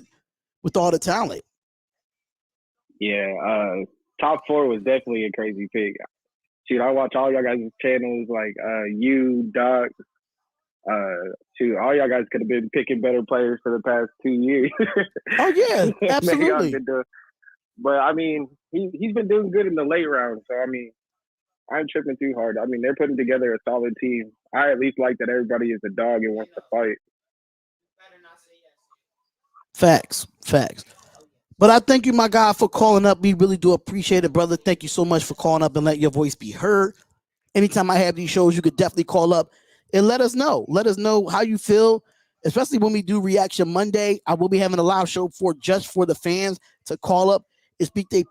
with all the talent. Yeah, top 4 was definitely a crazy pick. Shoot, I watch all y'all guys' channels, like you, Doc. Shoot, all y'all guys could have been picking better players for the past 2 years. Oh yeah, absolutely. But I mean, he's been doing good in the late round. So I mean, I'm tripping too hard. I mean, they're putting together a solid team. I at least like that everybody is a dog and wants to fight. Facts. But I thank you, my guy, for calling up. We really do appreciate it, brother. Thank you so much for calling up and letting your voice be heard. Anytime I have these shows, you could definitely call up and let us know. Let us know how you feel, especially when we do Reaction Monday. I will be having a live show just for the fans to call up and speak their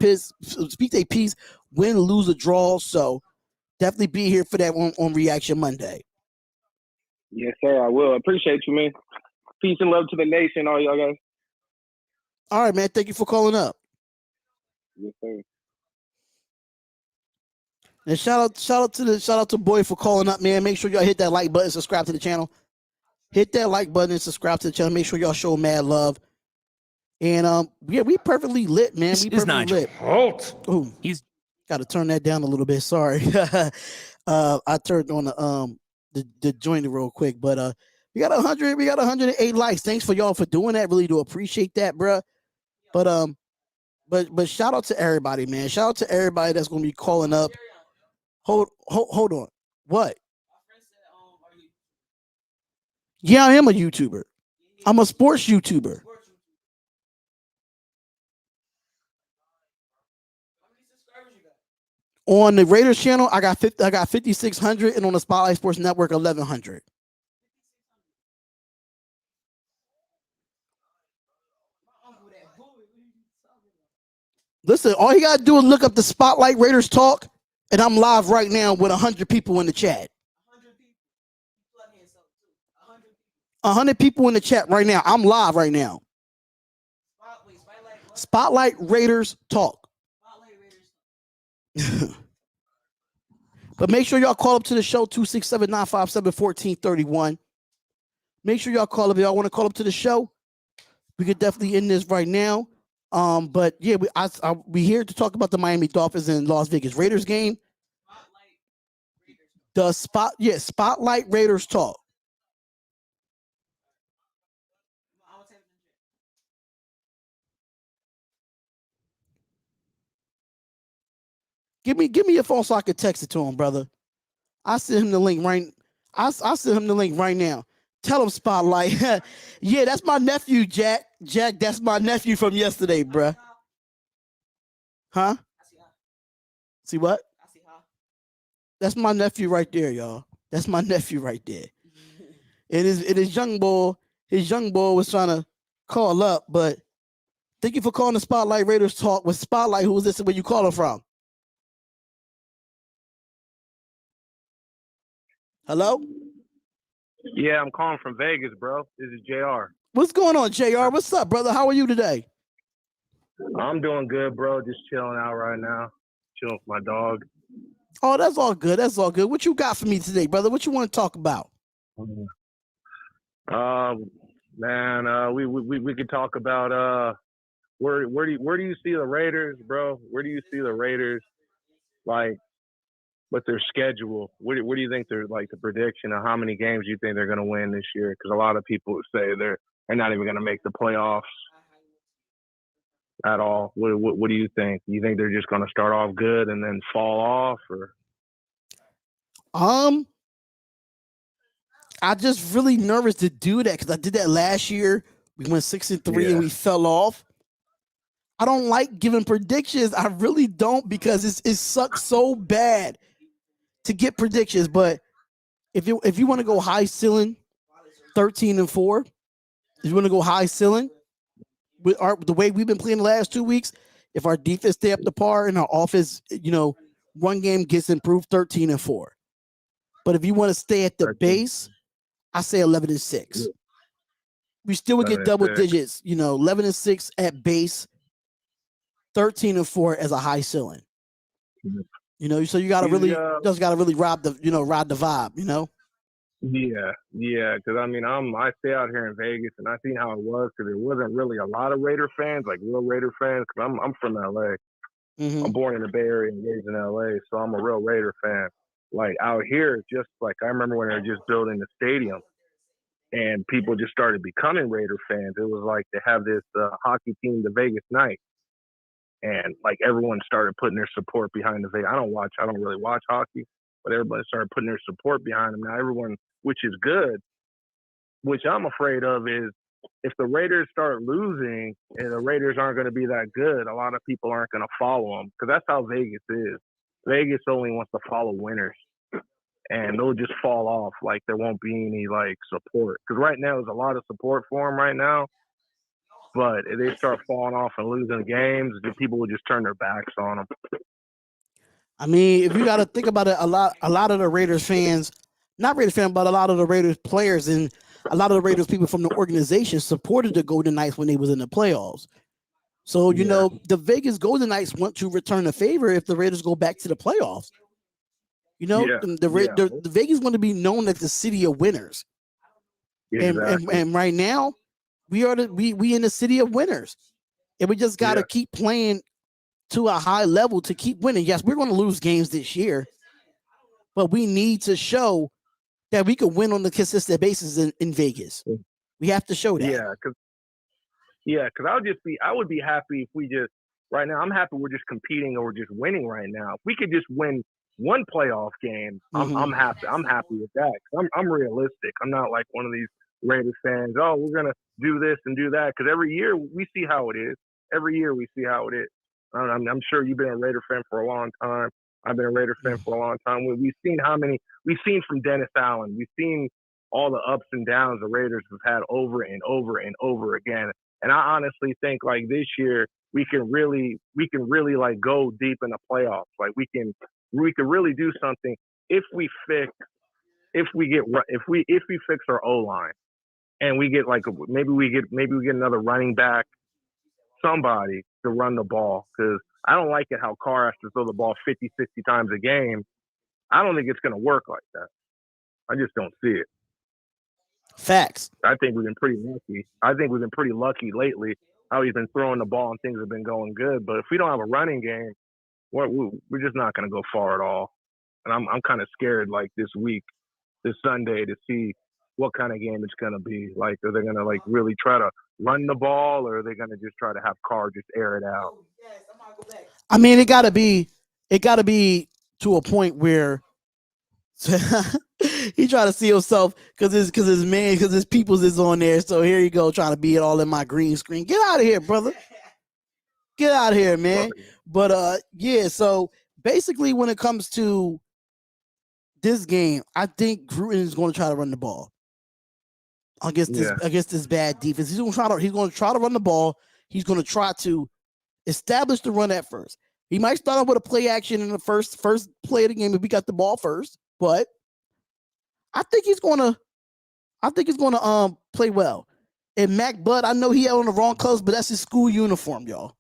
piece, win, lose, or draw. So definitely be here for that on Reaction Monday. Yes, sir. I will. Appreciate you, man. Peace and love to the nation, all y'all guys. All right, man. Thank you for calling up. Yes, sir. And shout out to Boy for calling up, man. Make sure y'all hit that like button, subscribe to the channel. Hit that like button and subscribe to the channel. Make sure y'all show mad love. And yeah, we perfectly lit, man. We perfectly lit. Oh, he's got to turn that down a little bit. Sorry. I turned on the joint real quick, but we got 108 likes. Thanks for y'all for doing that. Really do appreciate that, bro. But shout out to everybody, man. Shout out to everybody that's gonna be calling up. Hold on. What? Yeah, I am a YouTuber. I'm a sports YouTuber. On the Raiders channel, I got 5,600, and on the Spotlight Sports Network, 1,100. Listen, all you gotta do is look up the Spotlight Raiders Talk, and I'm live right now with 100 people in the chat. 100 people in the chat right now. I'm live right now. Spotlight Raiders Talk. But make sure y'all call up to the show, 267-957-1431. Make sure y'all call up. If y'all want to call up to the show, we could definitely end this right now. But yeah, we here to talk about the Miami Dolphins and Las Vegas Raiders game. Spotlight Raiders Talk. Give me your phone so I can text it to him, brother. I send him the link right. I send him the link right now. Tell him Spotlight. Yeah, that's my nephew, Jack. Jack, that's my nephew from yesterday, bruh. Huh? See what? That's my nephew right there, y'all. That's my nephew right there. It is young boy. His young boy was trying to call up, but thank you for calling the Spotlight Raiders Talk with Spotlight. Who is this and where you calling from? Hello? Yeah, I'm calling from Vegas, bro. This is JR. What's going on, JR? What's up, brother? How are you today? I'm doing good, bro. Just chilling out right now. Chilling with my dog. Oh, that's all good. That's all good. What you got for me today, brother? What you want to talk about? Man, we could talk about where do you see the Raiders, bro? Where do you see the Raiders, like, with their schedule? What do you think they're like, the prediction of how many games you think they're going to win this year? Because a lot of people say they're not even going to make the playoffs. at all? What do you think? Do you think they're just going to start off good and then fall off, or? I just really nervous to do that because I did that last year. We went 6-3 and we fell off. I don't like giving predictions. I really don't, because it sucks so bad to get predictions. But if you want to go high ceiling, 13-4. If you want to go high ceiling with the way we've been playing the last 2 weeks, if our defense stay up to par and our offense, one game gets improved, 13-4. But if you want to stay at the base, I say 11-6. We still would get double digits, 11-6 at base, 13-4 as a high ceiling. So you gotta really ride the vibe, Yeah, because I stay out here in Vegas, and I seen how it was, because there wasn't really a lot of Raider fans, like real Raider fans, because I'm from LA. Mm-hmm. I'm born in the Bay Area and raised in LA, so I'm a real Raider fan. Like out here, just like I remember when they were just building the stadium, and people just started becoming Raider fans. It was like they have this hockey team, the Vegas Knights, and like everyone started putting their support behind the Vegas. I don't really watch hockey, but everybody started putting their support behind them. Now everyone, which is good, which I'm afraid of is if the Raiders start losing and the Raiders aren't going to be that good, a lot of people aren't going to follow them, because that's how Vegas is. Vegas only wants to follow winners, and they'll just fall off. Like there won't be any like support, because right now there's a lot of support for them right now. But if they start falling off and losing games, the people will just turn their backs on them. I mean, if you got to think about it, a lot of the Raiders fans, not Raiders fans, but a lot of the Raiders players and a lot of the Raiders people from the organization supported the Golden Knights when they was in the playoffs. So, the Vegas Golden Knights want to return a favor if the Raiders go back to the playoffs. The Vegas want to be known as the city of winners. Exactly. And right now, we in the city of winners. And we just got to keep playing to a high level to keep winning. Yes, we're going to lose games this year, but we need to show that we can win on a consistent basis in Vegas. We have to show that. Because I would be happy if we just, right now, I'm happy we're just competing or we're just winning right now. If we could just win one playoff game, I'm happy. I'm happy with that. I'm realistic. I'm not like one of these Raiders fans, oh, we're going to do this and do that. Because every year we see how it is. Every year we see how it is. I'm sure you've been a Raider fan for a long time. I've been a Raider fan for a long time. We've seen from Dennis Allen. We've seen all the ups and downs the Raiders have had over and over and over again. And I honestly think like this year we can really like go deep in the playoffs. Like we can really do something if we fix our O-line, and we get like maybe we get another running back, somebody to run the ball, because I don't like it how Carr has to throw the ball 50, 60 times a game. I don't think it's going to work like that. I just don't see it. Facts. I think we've been pretty lucky lately how he's been throwing the ball and things have been going good. But if we don't have a running game, we're just not going to go far at all. And I'm kind of scared like this Sunday to see what kind of game it's going to be. Like, are they going to like really try to run the ball, or are they going to just try to have Carr just air it out? I mean, it got to be to a point where he try to see himself because his peoples is on there. So here you go, trying to be it all in my green screen. Get out of here, brother. Get out of here, man. But so basically when it comes to this game, I think Gruden is going to try to run the ball against this bad defense. He's going to try to run the ball. He's going to try to establish the run at first. He might start off with a play action in the first play of the game if we got the ball first, but I think he's going to play well. And Mac Bud, I know he had on the wrong colors, but that's his school uniform, y'all.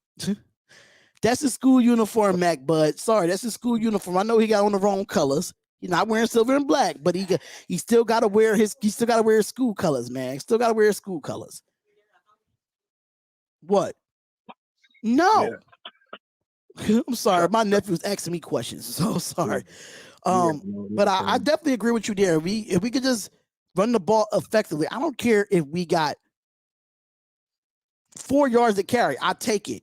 That's his school uniform, Mac Bud. Sorry, that's his school uniform. I know he got on the wrong colors. He's not wearing silver and black, but he still got to wear his school colors, man. Still got to wear his school colors. What? No. Yeah. I'm sorry. My nephew's asking me questions. So sorry. But I definitely agree with you there. If we could just run the ball effectively, I don't care if we got 4 yards to carry. I take it.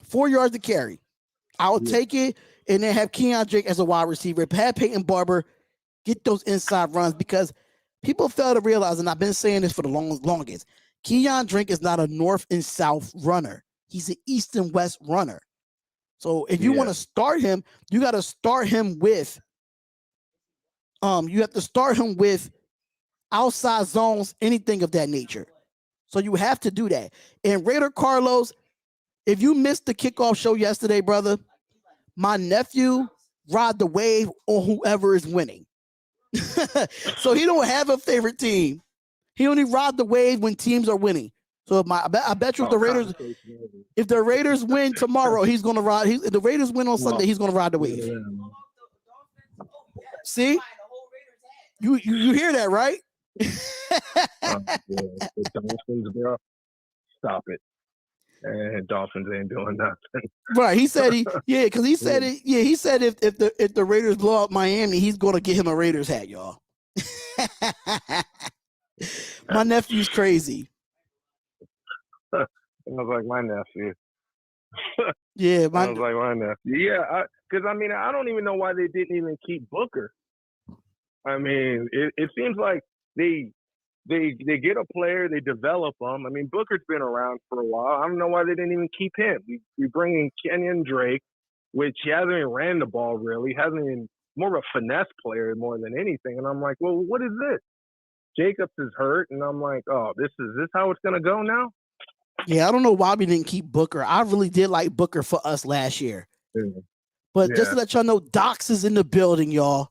4 yards to carry. I would take it and then have Keon Drake as a wide receiver. Have Peyton Barber get those inside runs because people fail to realize, and I've been saying this for the longest, Keon Drake is not a north and south runner. He's an east and west runner. So if you want to start him, you got to start him with you have to start him with outside zones, anything of that nature. So you have to do that. And Raider Carlos, if you missed the kickoff show yesterday, brother, my nephew ride the wave on whoever is winning. So he don't have a favorite team. He only ride the wave when teams are winning. So I bet you if the Raiders win tomorrow, he's gonna ride. If the Raiders win on Sunday, he's gonna ride the wave. See, you hear that, right? Dolphins, bro. Stop it. And Dolphins ain't doing nothing. Right. He said because he said it. Yeah, he said if the Raiders blow up Miami, he's gonna get him a Raiders hat, y'all. My nephew's crazy. I was like my nephew. Yeah, I was like my nephew. Yeah, because I mean I don't even know why they didn't even keep Booker. I mean, it seems like they get a player, they develop them. I mean, Booker's been around for a while. I don't know why they didn't even keep him. We bring in Kenyon Drake, which he hasn't even ran the ball really. Hasn't even more of a finesse player more than anything. And I'm like, well, what is this? Jacobs is hurt, and I'm like, oh, this how it's gonna go now? Yeah, I don't know why we didn't keep Booker. I really did like Booker for us last year. But just to let y'all know, Docs is in the building, y'all.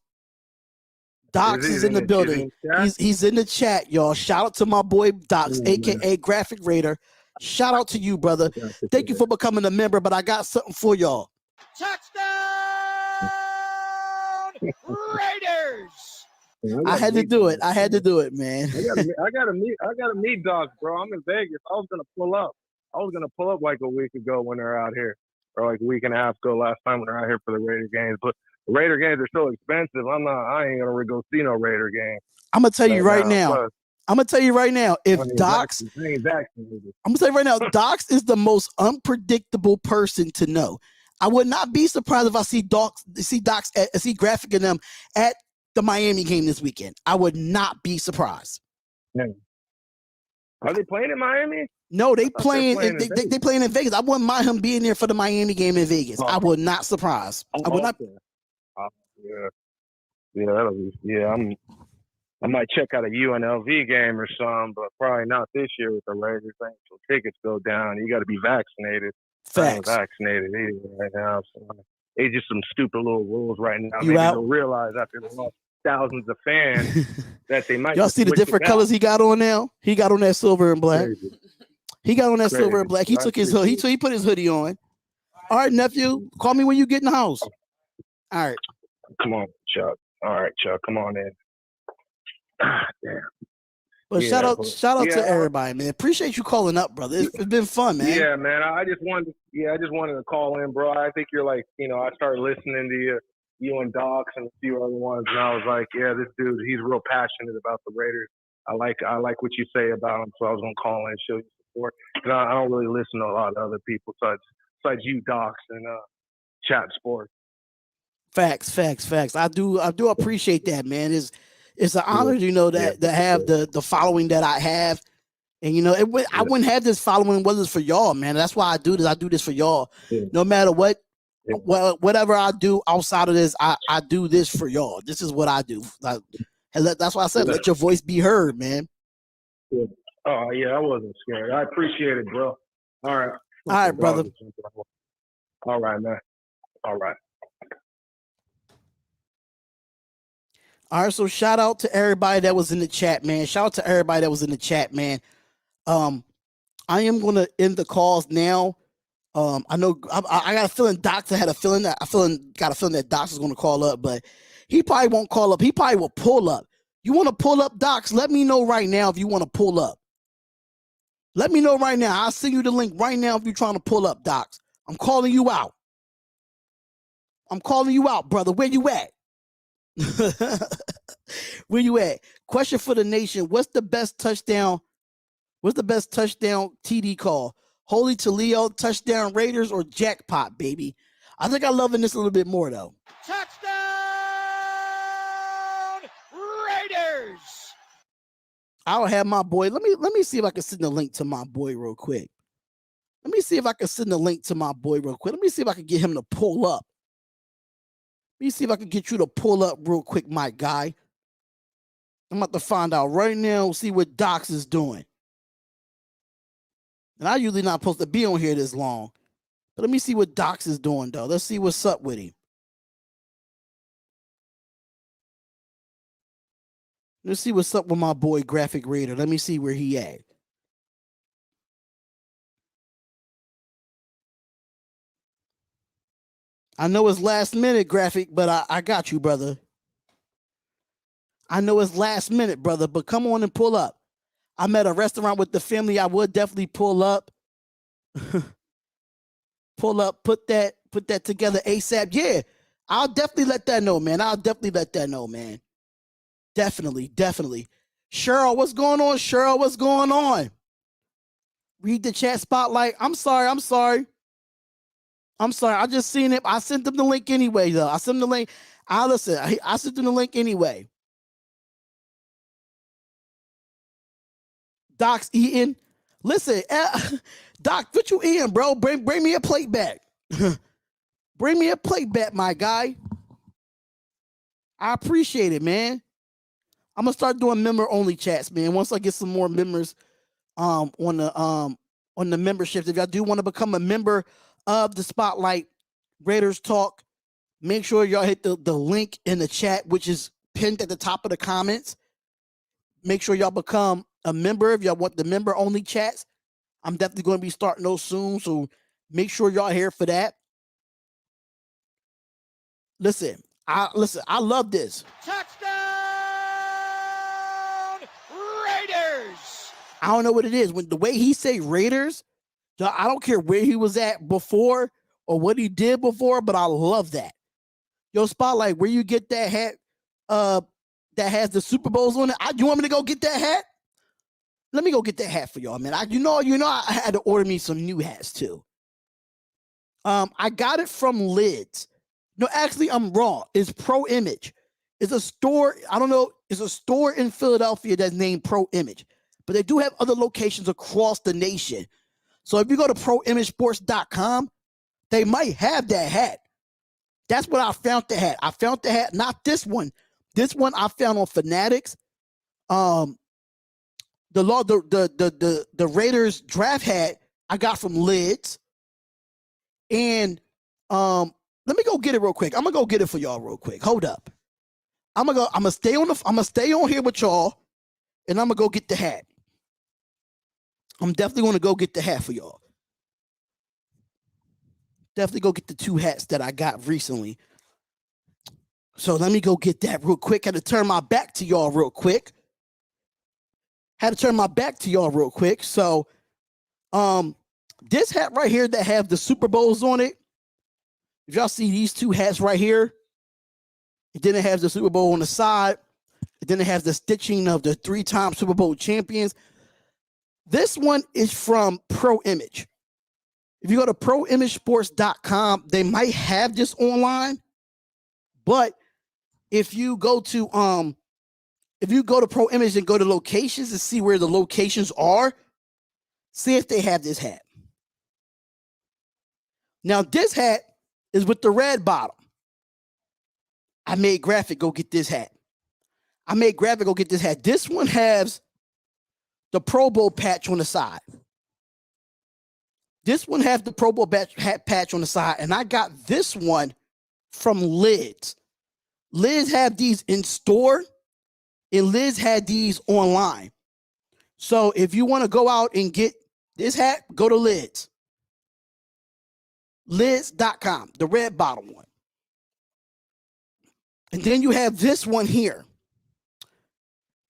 Docs is in the building. He's in the chat, y'all. Shout out to my boy Docs, aka Graphk Raider. Shout out to you, brother. Thank you for becoming a member, but I got something for y'all. Touchdown, Raiders! I had to do it. I had to do it, man. I gotta meet Docs, bro. I'm in Vegas. I was gonna pull up like a week ago when they're out here, or like a week and a half ago last time when they're out here for the Raider games. But the Raider games are so expensive. I ain't gonna go see no Raider game. I'm gonna tell you right now. If Docs, I'm gonna tell you right now, Docs is the most unpredictable person to know. I would not be surprised if I see Docs Graphk and them at the Miami game this weekend. I would not be surprised. Yeah. Are they playing in Miami? No, they playing in Vegas. I wouldn't mind him being there for the Miami game in Vegas. I would not surprise. I would not. I might check out a UNLV game or something, but probably not this year with the Raiders. Until tickets go down, you got to be vaccinated. Facts. I'm vaccinated either right now. So it's just some stupid little rules right now. You Maybe out? they'll realize after they lost thousands of fans that they might. Y'all see the different colors he got on now? He got on that silver and black. Crazy. He got on that silver and black. He took his hoodie. He put his hoodie on. All right, nephew. Call me when you get in the house. All right. Come on, Chuck. All right, Chuck. Come on in. Damn. But shout out to everybody, man. Appreciate you calling up, brother. It's been fun, man. Yeah, man. I just wanted to call in, bro. I think you're like, I started listening to you and Docs and a few other ones, and I was like, yeah, this dude, he's real passionate about the Raiders. I like what you say about him, so I was gonna call in and show you support. Because I don't really listen to a lot of other people besides you, Docs, and Chat Sports. Facts. I do appreciate that, man. It's an honor, to have the following that I have. And I wouldn't have this following whether it's for y'all, man. That's why I do this. I do this for y'all. Yeah. No matter what, whatever I do outside of this, I do this for y'all. This is what I do. That's why I said let your voice be heard, man. Yeah. Oh yeah, I wasn't scared. I appreciate it, bro. All right, brother. All right, man. All right. All right, so shout out to everybody that was in the chat, man. I am gonna end the calls now. I know I got a feeling Docs got a feeling that Docs is gonna call up, but he probably won't call up. He probably will pull up. You want to pull up, Docs? Let me know right now if you want to pull up. Let me know right now. I'll send you the link right now if you're trying to pull up, Docs. I'm calling you out. Brother. Where you at? Where you at? Question for the nation. What's the best touchdown TD call? Holy Toledo, touchdown Raiders, or jackpot, baby. I think I'm loving this a little bit more, though. Touchdown Raiders. I'll have my boy. Let me see if I can send the link to my boy real quick. Let me see if I can send the link to my boy real quick. Let me see if I can get him to pull up. Let me see if I can get you to pull up real quick, my guy. I'm about to find out right now, see what Docs is doing. And I usually not supposed to be on here this long. But let me see what Docs is doing, though. Let's see what's up with him. Let's see what's up with my boy Graphk Raider. Let me see where he at. I know it's last minute, Graphk, but I got you, brother. I know it's last minute, brother, but come on and pull up. I'm at a restaurant with the family. I would definitely pull up. Pull up, put that together ASAP. Yeah, I'll definitely let that know, man. I'll definitely let that know, man. Definitely. Cheryl, what's going on? Cheryl, what's going on? Read the chat spotlight. I'm sorry. I just seen it. I sent them the link anyway, though. I sent them the link. I sent them the link anyway. Doc's eating. Listen, Doc, what you eating, bro? Bring me a plate back. Bring me a plate back, my guy. I appreciate it, man. I'm gonna start doing member-only chats, man. Once I get some more members on the memberships. If y'all do want to become a member of the Spotlight Raiders Talk, make sure y'all hit the link in the chat, which is pinned at the top of the comments. Make sure y'all become a member if y'all want the member-only chats. I'm definitely going to be starting those soon, so make sure y'all here for that. Listen, I love this. Touchdown Raiders. I don't know what it is. When the way he say Raiders, I don't care where he was at before or what he did before, but I love that. Yo, Spotlight, where you get that hat that has the Super Bowls on it? You want me to go get that hat? Let me go get that hat for y'all, man. I had to order me some new hats too. I got it from Lids. No, actually, I'm wrong. It's Pro Image. It's a store. I don't know. It's a store in Philadelphia that's named Pro Image, but they do have other locations across the nation. So if you go to proimagesports.com, they might have that hat. That's what I found the hat. I found the hat, not this one. This one I found on Fanatics. The Raiders draft hat I got from Lids. And let me go get it real quick. I'm gonna go get it for y'all real quick. Hold up. I'm gonna stay on here with y'all, and I'm gonna go get the hat. I'm definitely gonna go get the hat for y'all. Definitely go get the two hats that I got recently. So let me go get that real quick. Had to turn my back to y'all real quick. So this hat right here that have the Super Bowls on it, if y'all see these two hats right here, and then it has the Super Bowl on the side, and then it has the stitching of the 3-time Super Bowl champions. This one is from Pro Image. If you go to proimagesports.com, they might have this online, but if you go to Pro Image and go to locations and see where the locations are, see if they have this hat. Now, this hat is with the red bottom. I made Graphk go get this hat. This one has the Pro Bowl patch on the side. This one has the Pro Bowl patch on the side, and I got this one from Lids. Lids have these in store, and Lids had these online. So if you want to go out and get this hat, go to Lids. Lids.com, the red bottom one. And then you have this one here.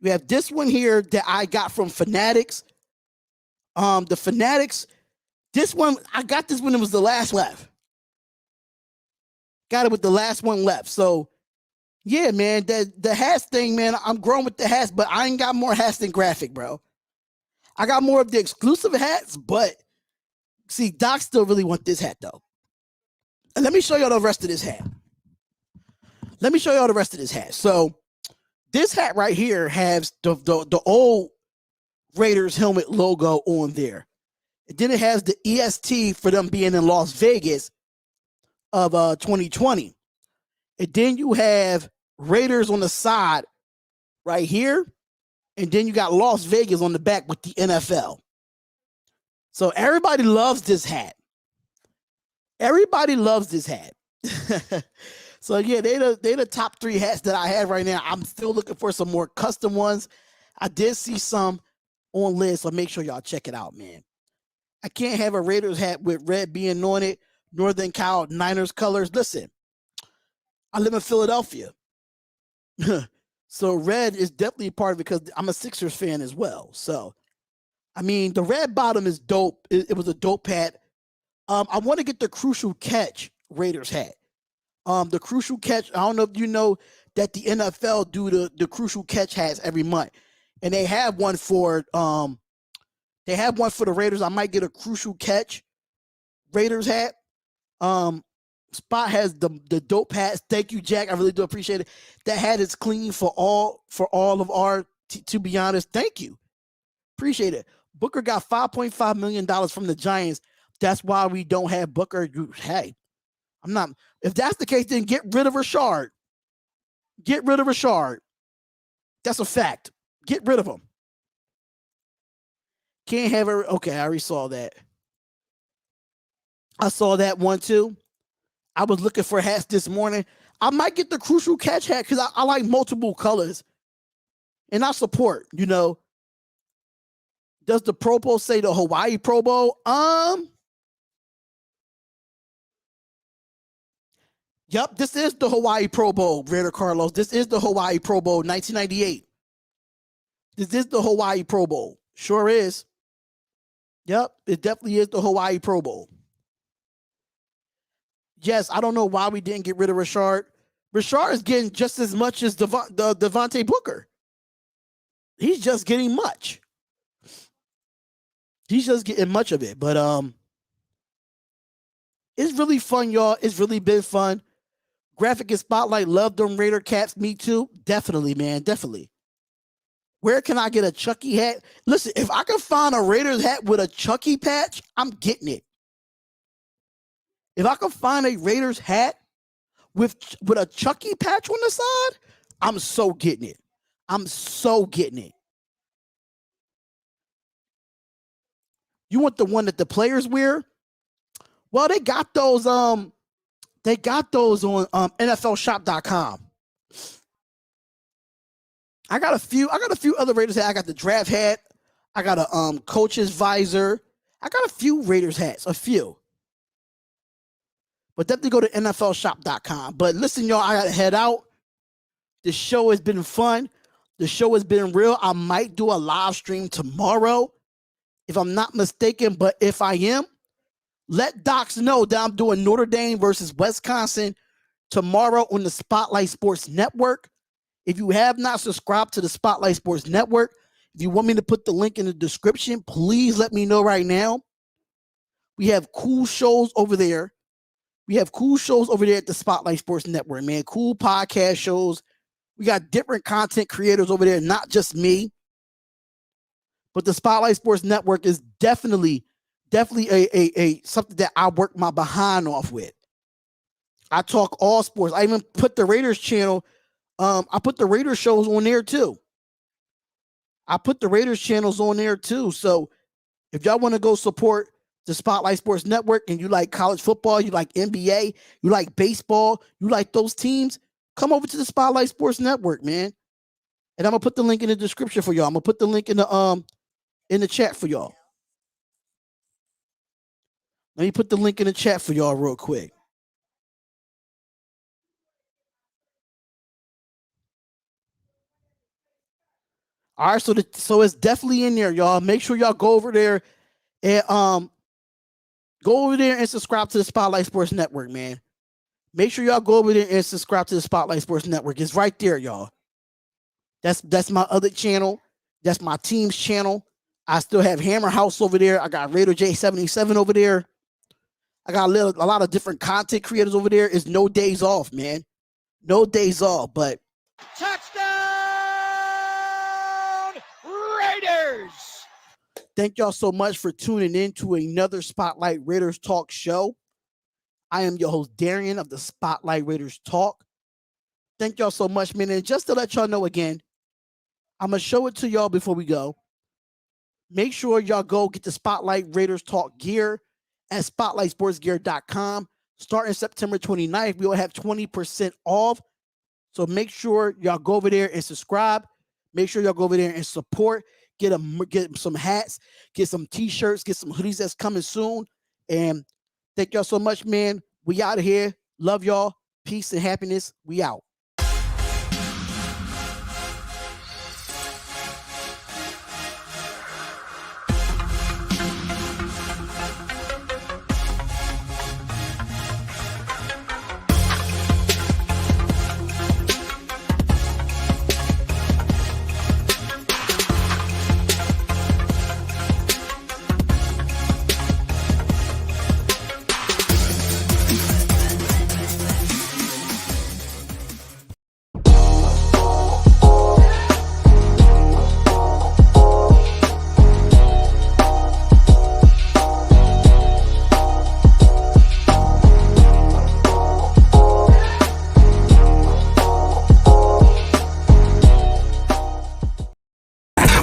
You have this one here that I got from Fanatics. The Fanatics, this one, I got this when it was the last left. Got it with the last one left. So, yeah, man, the hats thing, man, I'm growing with the hats, but I ain't got more hats than Graphk, bro. I got more of the exclusive hats, but See, Doc still really want this hat though. And let me show y'all the rest of this hat. So this hat right here has the old Raiders helmet logo on there. And then it has the EST for them being in Las Vegas of 2020. And then you have Raiders on the side right here. And then you got Las Vegas on the back with the NFL. So everybody loves this hat. So yeah, they the top 3 hats that I have right now. I'm still looking for some more custom ones. I did see some on list, so make sure y'all check it out, man. I can't have a Raiders hat with red being on it, Northern Cal Niners colors. Listen, I live in Philadelphia. So red is definitely a part of it because I'm a Sixers fan as well. So, I mean, the red bottom is dope. It was a dope hat. I want to get the Crucial Catch Raiders hat. The Crucial Catch, I don't know if you know that the NFL do the Crucial Catch hats every month. And they have one for the Raiders. I might get a Crucial Catch Raiders hat. Spot has the dope hats. Thank you, Jack. I really do appreciate it. That hat is clean for all of our to be honest. Thank you. Appreciate it. Booker got $5.5 million from the Giants. That's why we don't have Booker. Hey, I'm not. If that's the case, then get rid of Rashard. That's a fact. Get rid of him. Can't have her. Okay, I already saw that. I saw that one too. I was looking for hats this morning. I might get the Crucial Catch hat because I like multiple colors. And I support, Does the Pro Bowl say the Hawaii Pro Bowl? Yep, this is the Hawaii Pro Bowl, Raider Carlos. This is the Hawaii Pro Bowl, 1998. This is the Hawaii Pro Bowl. Sure is. Yep, it definitely is the Hawaii Pro Bowl. Yes, I don't know why we didn't get rid of Rashard. Rashard is getting just as much as Devontae Booker. He's just getting much. He's just getting much of it. But it's really fun, y'all. It's really been fun. Graphk and Spotlight love them Raider caps. Me too. Definitely, man. Definitely. Where can I get a Chucky hat? Listen, if I can find a Raiders hat with a Chucky patch, I'm getting it. If I can find a Raiders hat with a Chucky patch on the side, I'm so getting it. You want the one that the players wear? Well, they got those on NFLshop.com. I got a few other Raiders hats. I got the draft hat. I got a coach's visor. I got a few Raiders hats, a few. But definitely go to NFLshop.com. But listen, y'all, I gotta head out. The show has been fun. The show has been real. I might do a live stream tomorrow, if I'm not mistaken. But if I am, let Docs know that I'm doing Notre Dame versus Wisconsin tomorrow on the Spotlight Sports Network. If you have not subscribed to the Spotlight Sports Network, if you want me to put the link in the description, please let me know right now. We have cool shows over there. At the Spotlight Sports Network, man. Cool podcast shows. We got different content creators over there, not just me. But the Spotlight Sports Network is definitely a something that I work my behind off with. I talk all sports. I even put the Raiders channel. I put the Raiders shows on there too. So if y'all want to go support the Spotlight Sports Network and you like college football, you like NBA, you like baseball, you like those teams, come over to the Spotlight Sports Network, man. And I'm gonna put the link in the description for y'all. I'm gonna put the link in the chat for y'all. Let me put the link in the chat for y'all real quick. All right, so it's definitely in there, y'all. Make sure y'all go over there and subscribe to the Spotlight Sports Network, man. Make sure y'all go over there and subscribe to the Spotlight Sports Network. It's right there, y'all. That's my other channel. That's my team's channel. I still have Hammer House over there. I got Raider J77 over there. I got a lot of different content creators over there. It's no days off, man. No days off. But Touchdown, Raiders! thank y'all so much for tuning in to another Spotlight Raiders Talk show. I am your host, Darion of the Spotlight Raiders Talk. Thank y'all so much, man. And just to let y'all know again, I'm going to show it to y'all before we go. Make sure y'all go get the Spotlight Raiders Talk gear at spotlightsportsgear.com. Starting September 29th, we will have 20% off. So make sure y'all go over there and subscribe. Make sure y'all go over there and support. Get some hats, get some t-shirts, get some hoodies that's coming soon. And thank y'all so much, man. We out of here. Love y'all. Peace and happiness. We out.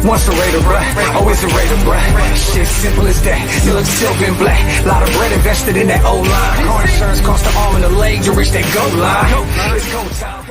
Once a Raider, bruh, always a Raider, bruh. Shit simple as that. You look silver and black. Lot of bread invested in that O-line. Car insurance cost the arm and the leg to reach that goal line. It's go time.